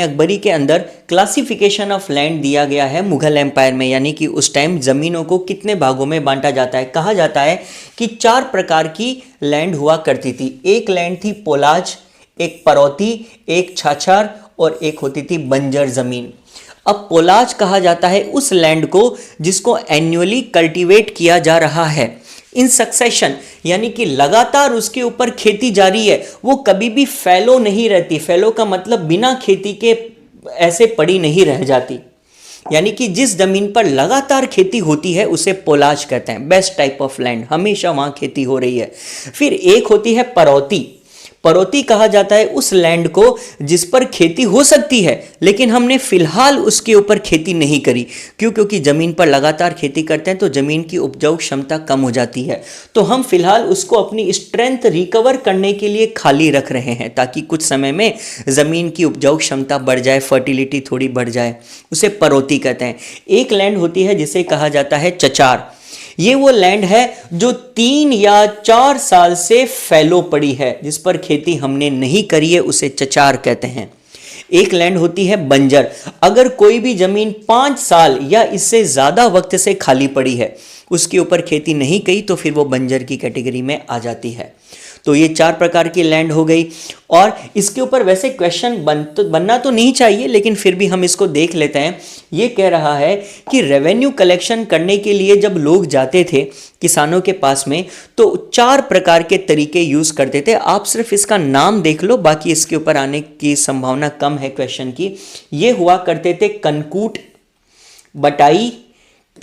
अकबरी के अंदर क्लासिफिकेशन ऑफ लैंड दिया गया है मुगल एम्पायर में, यानी कि उस टाइम ज़मीनों को कितने भागों में बांटा जाता है। कहा जाता है कि 4 प्रकार की लैंड हुआ करती थी। एक लैंड थी पोलाज, एक परौती, एक छाछार और एक होती थी बंजर ज़मीन। अब पोलाज कहा जाता है उस लैंड को जिसको एन्युअली कल्टीवेट किया जा रहा है इन सक्सेशन, यानी कि लगातार उसके ऊपर खेती जारी है, वो कभी भी फैलो नहीं रहती। फैलो का मतलब बिना खेती के ऐसे पड़ी नहीं रह जाती, यानी कि जिस जमीन पर लगातार खेती होती है उसे पोलाज कहते हैं। बेस्ट टाइप ऑफ लैंड, हमेशा वहां खेती हो रही है। फिर एक होती है परौती। परौती कहा जाता है उस लैंड को जिस पर खेती हो सकती है लेकिन हमने फिलहाल उसके ऊपर खेती नहीं करी। क्यों? क्योंकि जमीन पर लगातार खेती करते हैं तो जमीन की उपजाऊ क्षमता कम हो जाती है, तो हम फिलहाल उसको अपनी स्ट्रेंथ रिकवर करने के लिए खाली रख रहे हैं ताकि कुछ समय में जमीन की उपजाऊ क्षमता बढ़ जाए, फर्टिलिटी थोड़ी बढ़ जाए, उसे परौती कहते हैं। एक लैंड होती है जिसे कहा जाता है चचार। ये वो लैंड है जो 3 या 4 साल से फैलो पड़ी है, जिस पर खेती हमने नहीं करी है, उसे चचार कहते हैं। एक लैंड होती है बंजर। अगर कोई भी जमीन 5 साल या इससे ज्यादा वक्त से खाली पड़ी है, उसके ऊपर खेती नहीं की, तो फिर वो बंजर की कैटेगरी में आ जाती है। तो ये 4 प्रकार की लैंड हो गई। और इसके ऊपर वैसे क्वेश्चन बनना तो नहीं चाहिए, लेकिन फिर भी हम इसको देख लेते हैं। ये कह रहा है कि रेवेन्यू कलेक्शन करने के लिए जब लोग जाते थे किसानों के पास में, तो 4 प्रकार के तरीके यूज करते थे। आप सिर्फ इसका नाम देख लो, बाकी इसके ऊपर आने की संभावना कम है क्वेश्चन की। ये हुआ करते थे कनकूट बटाई,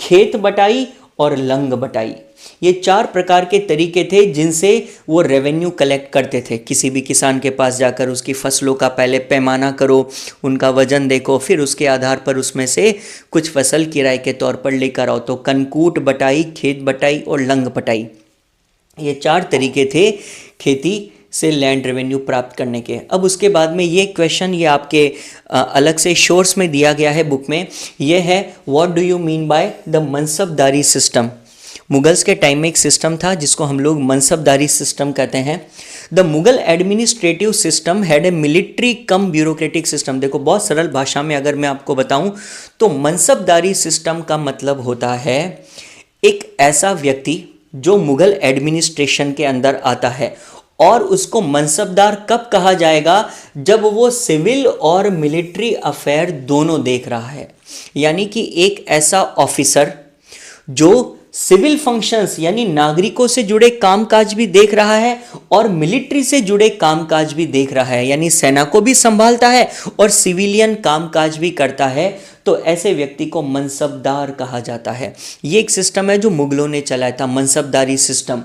खेत बटाई और लंग बटाई। ये 4 प्रकार के तरीके थे जिनसे वो रेवेन्यू कलेक्ट करते थे। किसी भी किसान के पास जाकर उसकी फसलों का पहले पैमाना करो, उनका वजन देखो, फिर उसके आधार पर उसमें से कुछ फसल किराए के तौर पर लेकर आओ। तो कनकूट बटाई, खेत बटाई और लंग बटाई, ये 4 तरीके थे खेती से लैंड रेवेन्यू प्राप्त करने के। अब उसके बाद में ये क्वेश्चन, ये आपके अलग से शोर्स में दिया गया है बुक में। ये है what do you mean by the मनसबदारी system. Mughals के टाइम में एक सिस्टम था जिसको हम लोग मनसबदारी सिस्टम कहते हैं। The Mughal administrative system had a military come bureaucratic system. देखो बहुत सरल भाषा में अगर मैं आपको बताऊं तो मनसबदारी सिस्टम का मतलब होता है एक ऐसा व्यक्ति जो मुगल एडमिनिस्ट्रेशन के अंदर आता है, और उसको मनसबदार कब कहा जाएगा? जब वो सिविल और मिलिट्री अफेयर दोनों देख रहा है। यानी कि एक ऐसा ऑफिसर जो सिविल फंक्शंस यानी नागरिकों से जुड़े कामकाज भी देख रहा है और मिलिट्री से जुड़े कामकाज भी देख रहा है, यानी सेना को भी संभालता है और सिविलियन कामकाज भी करता है, तो ऐसे व्यक्ति को मनसबदार कहा जाता है। ये एक सिस्टम है जो मुगलों ने चलाया था, मनसबदारी सिस्टम।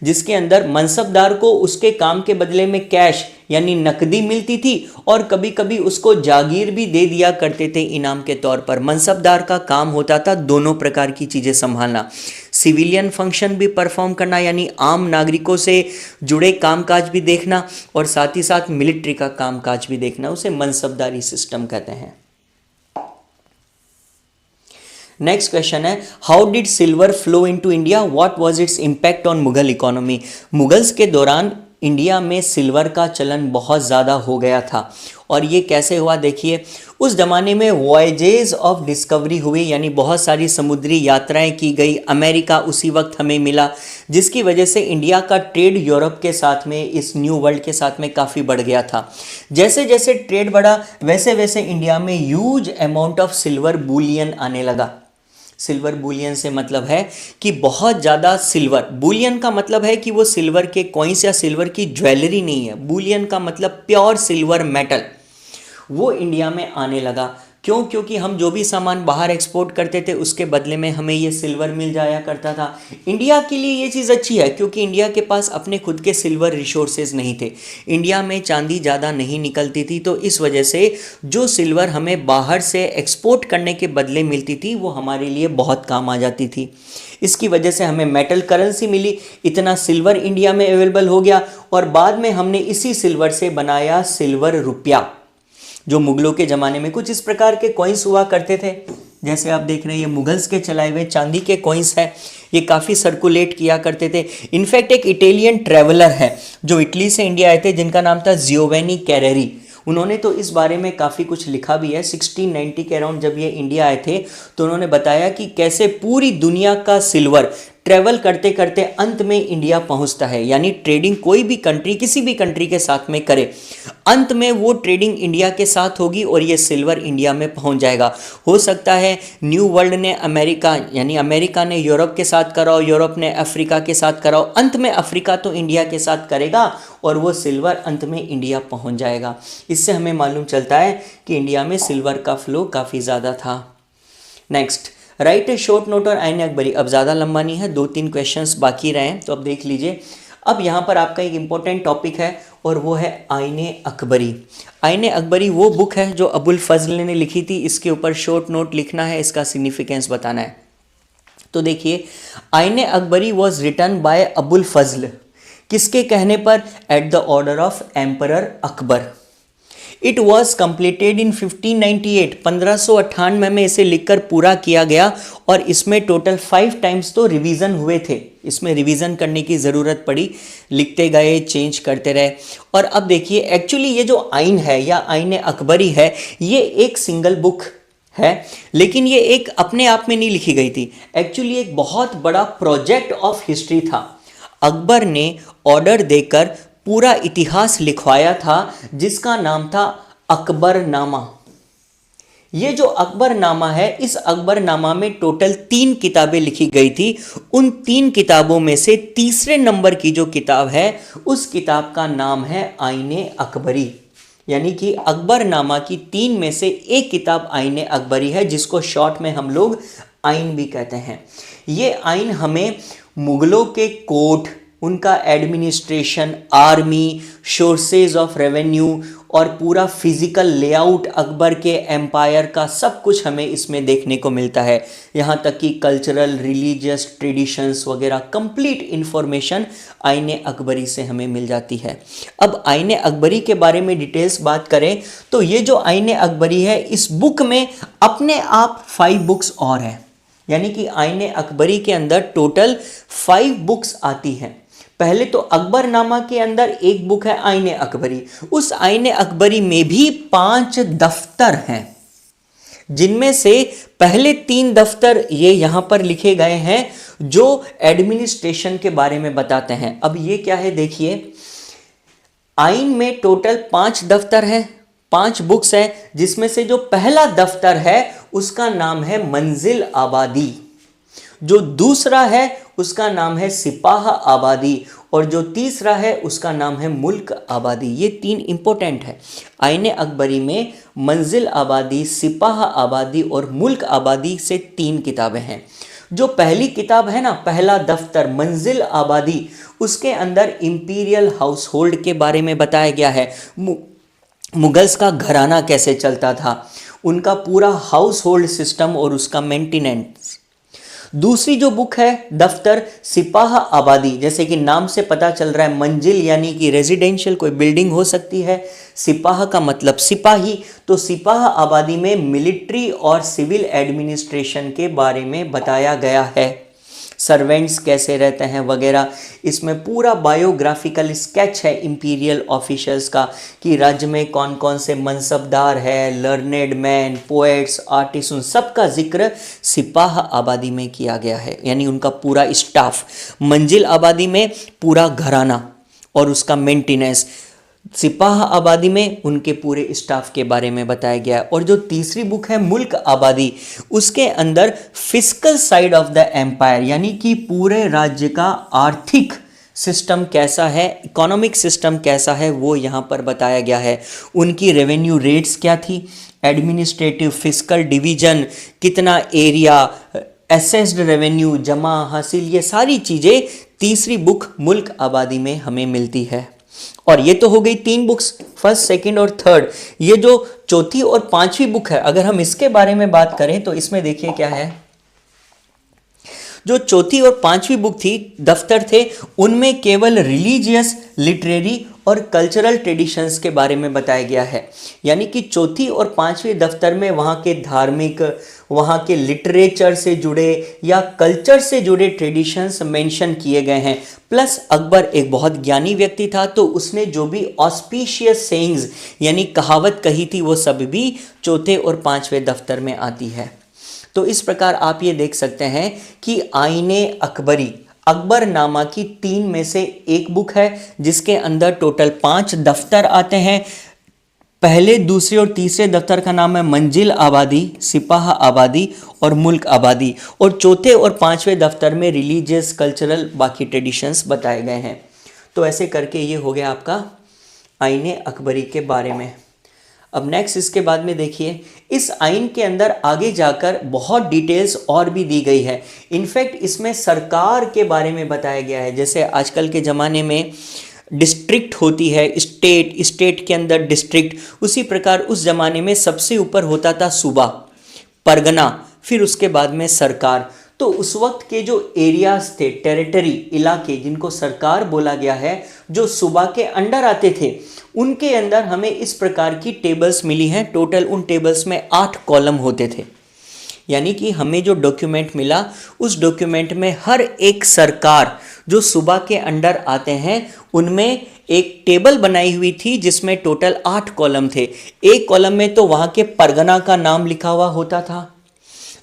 जिसके अंदर मनसबदार को उसके काम के बदले में कैश यानी नकदी मिलती थी और कभी कभी उसको जागीर भी दे दिया करते थे इनाम के तौर पर। मनसबदार का काम होता था दोनों प्रकार की चीज़ें संभालना, सिविलियन फंक्शन भी परफॉर्म करना यानी आम नागरिकों से जुड़े कामकाज भी देखना और साथ ही साथ मिलिट्री का कामकाज भी देखना, उसे मनसबदारी सिस्टम कहते हैं। नेक्स्ट क्वेश्चन है, how did silver flow into India, what was its impact on Mughal economy. Mughals के दौरान इंडिया में सिल्वर का चलन बहुत ज़्यादा हो गया था और ये कैसे हुआ देखिए। उस ज़माने में वॉयजेज ऑफ डिस्कवरी हुई यानी बहुत सारी समुद्री यात्राएं की गई, अमेरिका उसी वक्त हमें मिला, जिसकी वजह से इंडिया का ट्रेड यूरोप के साथ में, इस न्यू वर्ल्ड के साथ में काफ़ी बढ़ गया था। जैसे जैसे ट्रेड बढ़ा वैसे वैसे इंडिया में huge amount of silver Boolean आने लगा। सिल्वर बुलियन से मतलब है कि बहुत ज़्यादा सिल्वर, बुलियन का मतलब है कि वो सिल्वर के कॉइन्स या सिल्वर की ज्वेलरी नहीं है, बुलियन का मतलब प्योर सिल्वर मेटल, वो इंडिया में आने लगा। क्यों? क्योंकि हम जो भी सामान बाहर एक्सपोर्ट करते थे उसके बदले में हमें ये सिल्वर मिल जाया करता था। इंडिया के लिए ये चीज़ अच्छी है क्योंकि इंडिया के पास अपने खुद के सिल्वर रिसोर्सेज नहीं थे, इंडिया में चांदी ज़्यादा नहीं निकलती थी, तो इस वजह से जो सिल्वर हमें बाहर से एक्सपोर्ट करने के बदले मिलती थी वो हमारे लिए बहुत काम आ जाती थी। इसकी वजह से हमें मेटल करेंसी मिली, इतना सिल्वर इंडिया में अवेलेबल हो गया और बाद में हमने इसी सिल्वर से बनाया सिल्वर रुपया। जो मुगलों के ज़माने में कुछ इस प्रकार के कॉइन्स हुआ करते थे, जैसे आप देख रहे हैं ये मुगल्स के चलाए हुए चांदी के कॉइन्स हैं, ये काफ़ी सर्कुलेट किया करते थे। इनफैक्ट एक इटालियन ट्रैवलर है जो इटली से इंडिया आए थे जिनका नाम था जियोवेनी कैरेरी, उन्होंने तो इस बारे में काफ़ी कुछ लिखा भी है। 1690 के अराउंड जब ये इंडिया आए थे तो उन्होंने बताया कि कैसे पूरी दुनिया का सिल्वर ट्रैवल करते करते अंत में इंडिया पहुंचता है, यानी ट्रेडिंग कोई भी कंट्री किसी भी कंट्री के साथ में करे, अंत में वो ट्रेडिंग इंडिया के साथ होगी और ये सिल्वर इंडिया में पहुंच जाएगा। हो सकता है न्यू वर्ल्ड ने अमेरिका यानी अमेरिका ने यूरोप के साथ कराओ, यूरोप ने अफ्रीका के साथ कराओ, अंत में अफ्रीका तो इंडिया के साथ करेगा और वो सिल्वर अंत में इंडिया पहुंच जाएगा। इससे हमें मालूम चलता है कि इंडिया में सिल्वर का फ्लो काफ़ी ज़्यादा था। Next, right a short note और आईने अकबरी। अब ज़्यादा लंबा नहीं है, 2-3 क्वेश्चंस बाकी रहे हैं तो अब देख लीजिए। अब यहाँ पर आपका एक इम्पोर्टेंट टॉपिक है और वो है आईने अकबरी। आईने अकबरी वो बुक है जो अबुल फजल ने लिखी थी, इसके ऊपर शॉर्ट नोट लिखना है, इसका सिग्निफिकेंस बताना है। तो देखिए, Aine Akbari was written by Abul Fazl, किसके कहने पर? At the order of emperor Akbar. It was completed in 1598, 1598 में इसे लिखकर पूरा किया गया और इसमें टोटल 5 टाइम्स तो रिवीजन हुए थे, इसमें रिवीजन करने की ज़रूरत पड़ी, लिखते गए, चेंज करते रहे। और अब देखिए, एक्चुअली ये जो आइन है या आईने अकबरी है ये एक सिंगल बुक है, लेकिन ये एक अपने आप में नहीं लिखी गई थी, एक्चुअली एक बहुत बड़ा प्रोजेक्ट ऑफ हिस्ट्री था। अकबर ने ऑर्डर देकर पूरा इतिहास लिखवाया था जिसका नाम था अकबरनामा। ये जो अकबरनामा है, इस अकबरनामा में टोटल 3 किताबें लिखी गई थी। उन 3 किताबों में से तीसरे नंबर की जो किताब है उस किताब का नाम है आईने अकबरी, यानी कि अकबरनामा की 3 में से एक किताब आईने अकबरी है, जिसको शॉर्ट में हम लोग आइन भी कहते हैं। ये आइन हमें मुगलों के कोर्ट, उनका administration, army, sources of revenue और पूरा फिजिकल लेआउट अकबर के एम्पायर का सब कुछ हमें इसमें देखने को मिलता है। यहाँ तक कि कल्चरल, रिलीजियस ट्रेडिशंस वगैरह कंप्लीट इन्फॉर्मेशन आईने अकबरी से हमें मिल जाती है। अब आईने अकबरी के बारे में डिटेल्स बात करें तो ये जो आईने अकबरी है, इस बुक में अपने आप 5 बुक्स और हैं, यानी कि आईने अकबरी के अंदर टोटल 5 बुक्स आती हैं। पहले तो अकबरनामा के अंदर एक बुक है आईने अकबरी, उस आईने अकबरी में भी 5 दफ्तर हैं, जिनमें से पहले 3 दफ्तर ये यहां पर लिखे गए हैं जो एडमिनिस्ट्रेशन के बारे में बताते हैं। अब ये क्या है देखिए, आइन में टोटल 5 दफ्तर हैं, 5 बुक्स हैं, जिसमें से जो पहला दफ्तर है उसका नाम है मंजिल आबादी, जो दूसरा है उसका नाम है सिपाह आबादी और जो तीसरा है उसका नाम है मुल्क आबादी। ये 3 इंपॉर्टेंट है। आईने अकबरी में मंजिल आबादी, सिपाह आबादी और मुल्क आबादी से 3 किताबें हैं। जो पहली किताब है ना, पहला दफ्तर मंजिल आबादी, उसके अंदर इंपीरियल हाउस होल्ड के बारे में बताया गया है। मुगल्स का घराना कैसे चलता था, उनका पूरा हाउस होल्ड सिस्टम और उसका मेंटेनेंस। दूसरी जो बुक है दफ्तर सिपाह आबादी, जैसे कि नाम से पता चल रहा है, मंजिल यानी कि रेजिडेंशियल कोई बिल्डिंग हो सकती है, सिपाह का मतलब सिपाही, तो सिपाह आबादी में मिलिट्री और सिविल एडमिनिस्ट्रेशन के बारे में बताया गया है, सर्वेंट्स कैसे रहते हैं वगैरह। इसमें पूरा बायोग्राफिकल स्केच है इंपीरियल ऑफिसर्स का, कि राज्य में कौन कौन से मनसबदार है, लर्नेड मैन, पोएट्स, आर्टिस्ट, उन सबका जिक्र सिपाह आबादी में किया गया है, यानी उनका पूरा स्टाफ। मंजिल आबादी में पूरा घराना और उसका मेंटेनेंस, सिपाह आबादी में उनके पूरे स्टाफ के बारे में बताया गया है। और जो तीसरी बुक है मुल्क आबादी, उसके अंदर fiscal side of the empire, यानी कि पूरे राज्य का आर्थिक सिस्टम कैसा है, इकोनॉमिक सिस्टम कैसा है, वो यहाँ पर बताया गया है। उनकी रेवेन्यू रेट्स क्या थी, एडमिनिस्ट्रेटिव फिस्कल डिवीजन, कितना एरिया, एसेस्ड रेवेन्यू, जमा हासिल, ये सारी चीज़ें तीसरी बुक मुल्क आबादी में हमें मिलती है। और ये तो हो गई 3 बुक्स, फर्स्ट, सेकंड और थर्ड। ये जो चौथी और पांचवी बुक है, अगर हम इसके बारे में बात करें तो इसमें देखिए क्या है। जो चौथी और पांचवी बुक थी, दफ्तर थे, उनमें केवल रिलीजियस, लिटरेरी और कल्चरल ट्रेडिशंस के बारे में बताया गया है। यानी कि चौथी और पांचवी दफ्तर में वहाँ के धार्मिक, वहाँ के लिटरेचर से जुड़े या कल्चर से जुड़े ट्रेडिशंस मेंशन किए गए हैं। प्लस अकबर एक बहुत ज्ञानी व्यक्ति था, तो उसने जो भी ऑस्पिशियस सेइंग्स यानी कहावत कही थी, वो सब भी चौथे और पांचवें दफ्तर में आती है। तो इस प्रकार आप ये देख सकते हैं कि आईने अकबरी अकबरनामा की 3 में से एक बुक है, जिसके अंदर टोटल 5 दफ्तर आते हैं। पहले, दूसरे और तीसरे दफ्तर का नाम है मंजिल आबादी, सिपाह आबादी और मुल्क आबादी, और चौथे और पांचवें दफ्तर में रिलीजियस, कल्चरल, बाकी ट्रेडिशंस बताए गए हैं। तो ऐसे करके ये हो गया आपका आईने अकबरी के बारे में। अब नेक्स्ट इसके बाद में देखिए, इस आइन के अंदर आगे जाकर बहुत डिटेल्स और भी दी गई है। इनफैक्ट इसमें सरकार के बारे में बताया गया है। जैसे आजकल के ज़माने में डिस्ट्रिक्ट होती है, स्टेट, स्टेट के अंदर डिस्ट्रिक्ट, उसी प्रकार उस ज़माने में सबसे ऊपर होता था सूबा, परगना, फिर उसके बाद में सरकार। तो उस वक्त के जो एरियाज थे, टेरिटरी, इलाके, जिनको सरकार बोला गया है, जो सूबा के अंडर आते थे, उनके अंदर हमें इस प्रकार की टेबल्स मिली हैं। टोटल उन टेबल्स में 8 कॉलम होते थे। यानी कि हमें जो डॉक्यूमेंट मिला, उस डॉक्यूमेंट में हर एक सरकार जो सूबा के अंडर आते हैं, उनमें एक टेबल बनाई हुई थी जिसमें टोटल 8 कॉलम थे। एक कॉलम में तो वहाँ के परगना का नाम लिखा हुआ होता था,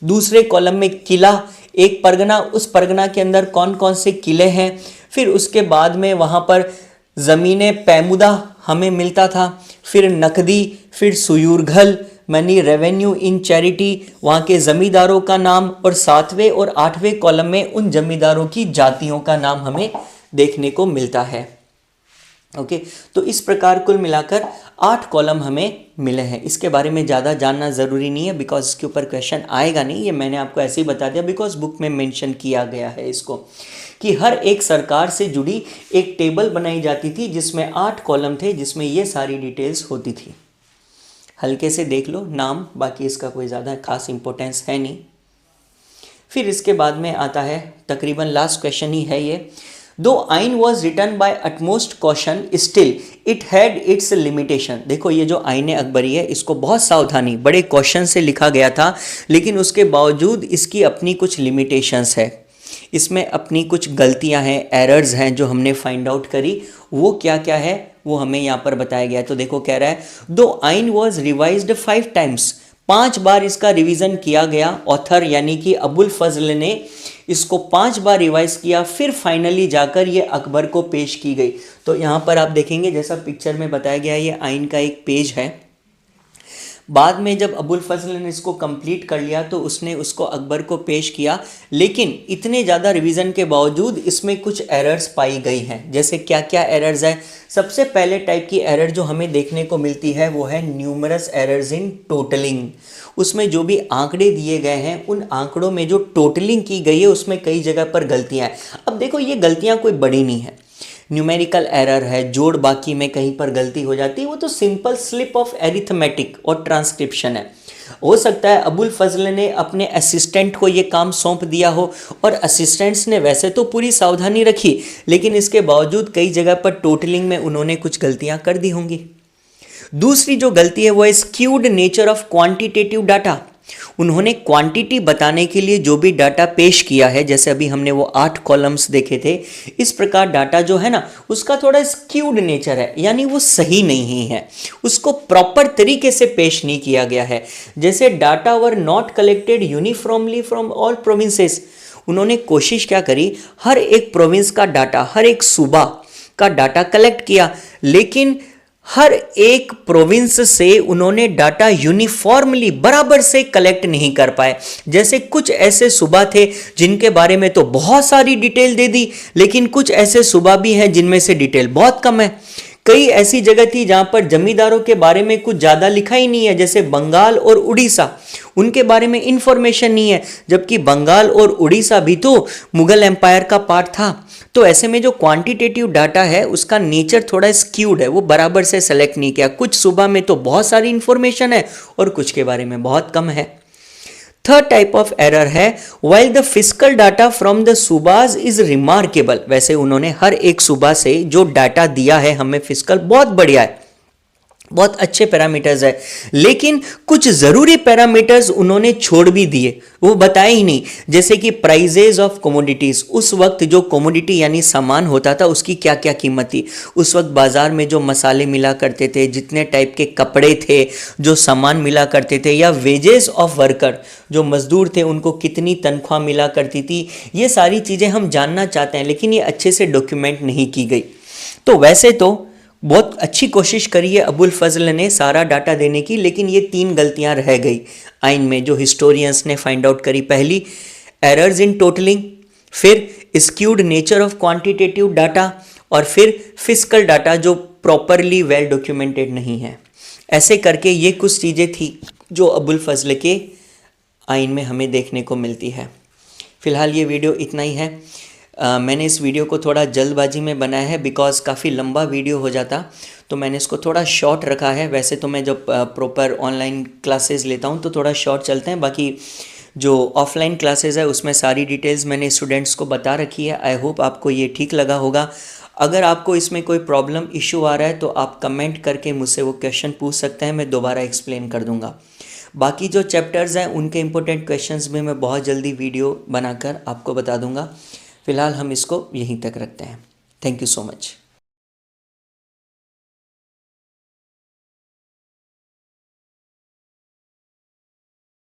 दूसरे कॉलम में किला, एक परगना, उस परगना के अंदर कौन कौन से किले हैं, फिर उसके बाद में वहाँ पर ज़मीन पैमुदा हमें मिलता था, फिर नकदी, फिर सुयूरघल मनी, रेवेन्यू इन चैरिटी, वहाँ के ज़मींदारों का नाम, और 7वें और 8वें कॉलम में उन ज़मींदारों की जातियों का नाम हमें देखने को मिलता है। ओके, तो इस प्रकार कुल मिलाकर 8 कॉलम हमें मिले हैं। इसके बारे में ज़्यादा जानना ज़रूरी नहीं है, बिकॉज इसके ऊपर क्वेश्चन आएगा नहीं, ये मैंने आपको ऐसे ही बता दिया बिकॉज बुक में मेंशन किया गया है इसको, कि हर एक सरकार से जुड़ी एक टेबल बनाई जाती थी जिसमें 8 कॉलम थे, जिसमें ये सारी डिटेल्स होती थी। हल्के से देख लो नाम, बाकी इसका कोई ज़्यादा खास इंपॉर्टेंस है नहीं। फिर इसके बाद में आता है, तकरीबन लास्ट क्वेश्चन ही है ये, though Ain was written by utmost caution still it had its limitation. देखो ये जो आइन अकबरी है, इसको बहुत सावधानी, बड़े कॉशन से लिखा गया था, लेकिन उसके बावजूद इसकी अपनी कुछ लिमिटेशंस है, इसमें अपनी कुछ गलतियां हैं, एरर्स हैं जो हमने फाइंड आउट करी। वो क्या क्या है वो हमें यहाँ पर बताया गया है। तो देखो कह रहा है, दो आइन वॉज रिवाइज्ड 5 टाइम्स, 5 बार इसका रिवीजन किया गया। ऑथर यानी कि अबुल फजल ने इसको 5 बार रिवाइज किया, फिर फाइनली जाकर ये अकबर को पेश की गई। तो यहाँ पर आप देखेंगे जैसा पिक्चर में बताया गया है, ये आइन का एक पेज है। बाद में जब अबुल फजल ने इसको कंप्लीट कर लिया तो उसने उसको अकबर को पेश किया, लेकिन इतने ज़्यादा रिवीजन के बावजूद इसमें कुछ एरर्स पाई गई हैं। जैसे क्या क्या एरर्स है? सबसे पहले टाइप की एरर जो हमें देखने को मिलती है वो है न्यूमरस एरर्स इन टोटलिंग। उसमें जो भी आंकड़े दिए गए हैं उन आंकड़ों में जो टोटलिंग की गई है उसमें कई जगह पर गलतियां हैं। अब देखो ये गलतियां कोई बड़ी नहीं है, न्यूमेरिकल एरर है, जोड़ बाकी में कहीं पर गलती हो जाती है, वो तो सिंपल स्लिप ऑफ एरिथमेटिक और ट्रांसक्रिप्शन है। हो सकता है अबुल फजल ने अपने असिस्टेंट को ये काम सौंप दिया हो और असिस्टेंट्स ने वैसे तो पूरी सावधानी रखी, लेकिन इसके बावजूद कई जगह पर टोटलिंग में उन्होंने कुछ गलतियां कर दी होंगी। दूसरी जो गलती है वो है skewed nature of quantitative data. उन्होंने क्वांटिटी बताने के लिए जो भी डाटा पेश किया है, जैसे अभी हमने वो 8 कॉलम्स देखे थे, इस प्रकार डाटा जो है ना उसका थोड़ा स्क्यूड नेचर है, यानी वो सही नहीं है, उसको प्रॉपर तरीके से पेश नहीं किया गया है। जैसे data were not collected uniformly from all provinces. उन्होंने कोशिश क्या करी, हर एक प्रोविंस का डाटा, हर एक सूबा का डाटा कलेक्ट किया, लेकिन हर एक प्रोविंस से उन्होंने डाटा यूनिफॉर्मली बराबर से कलेक्ट नहीं कर पाए। जैसे कुछ ऐसे सूबा थे जिनके बारे में तो बहुत सारी डिटेल दे दी, लेकिन कुछ ऐसे सूबा भी हैं जिनमें से डिटेल बहुत कम है। कई ऐसी जगह थी जहां पर जमींदारों के बारे में कुछ ज़्यादा लिखा ही नहीं है, जैसे बंगाल और उड़ीसा, उनके बारे में इंफॉर्मेशन नहीं है, जबकि बंगाल और उड़ीसा भी तो मुगल एम्पायर का पार्ट था। तो ऐसे में जो क्वांटिटेटिव डाटा है उसका नेचर थोड़ा स्क्यूड है, वो बराबर से सेलेक्ट नहीं किया। कुछ सूबा में तो बहुत सारी इंफॉर्मेशन है और कुछ के बारे में बहुत कम है। थर्ड टाइप ऑफ एरर है while the physical data from the subahs is remarkable. वैसे उन्होंने हर एक सूबा से जो डाटा दिया है हमें फिजिकल बहुत बढ़िया है, बहुत अच्छे पैरामीटर्स है, लेकिन कुछ ज़रूरी पैरामीटर्स उन्होंने छोड़ भी दिए, वो बताए ही नहीं। जैसे कि प्राइजेज ऑफ कमोडिटीज़, उस वक्त जो कमोडिटी यानी सामान होता था उसकी क्या क्या कीमत थी, उस वक्त बाज़ार में जो मसाले मिला करते थे, जितने टाइप के कपड़े थे, जो सामान मिला करते थे, या वेजेस ऑफ वर्कर, जो मज़दूर थे उनको कितनी तनख्वाह मिला करती थी, ये सारी चीज़ें हम जानना चाहते हैं, लेकिन ये अच्छे से डॉक्यूमेंट नहीं की गई। तो वैसे तो बहुत अच्छी कोशिश करी है अबुल फजल ने सारा डाटा देने की, लेकिन ये 3 गलतियां रह गई आइन में जो हिस्टोरियंस ने फाइंड आउट करी। पहली, एरर्स इन टोटलिंग, फिर skewed nature of quantitative data, और फिर फिजिकल डाटा जो प्रॉपरली वेल डॉक्यूमेंटेड नहीं है। ऐसे करके ये कुछ चीज़ें थी जो अबुल फजल के आइन में हमें देखने को मिलती है। फ़िलहाल ये वीडियो इतना ही है। मैंने इस वीडियो को थोड़ा जल्दबाजी में बनाया है बिकॉज़ काफ़ी लंबा वीडियो हो जाता, तो मैंने इसको थोड़ा शॉर्ट रखा है। वैसे तो मैं जब प्रॉपर ऑनलाइन क्लासेस लेता हूँ तो थोड़ा शॉर्ट चलते हैं, बाकी जो ऑफलाइन क्लासेस है उसमें सारी डिटेल्स मैंने स्टूडेंट्स को बता रखी है। आई होप आपको ये ठीक लगा होगा। अगर आपको इसमें कोई प्रॉब्लम इशू आ रहा है तो आप कमेंट करके मुझसे वो क्वेश्चन पूछ सकते हैं, मैं दोबारा एक्सप्लेन कर दूँगा। बाकी जो चैप्टर्स हैं उनके इंपॉर्टेंट क्वेश्चंस भी मैं बहुत जल्दी वीडियो बनाकर आपको बता दूँगा। फ़िलहाल हम इसको यहीं तक रखते हैं। Thank you so much.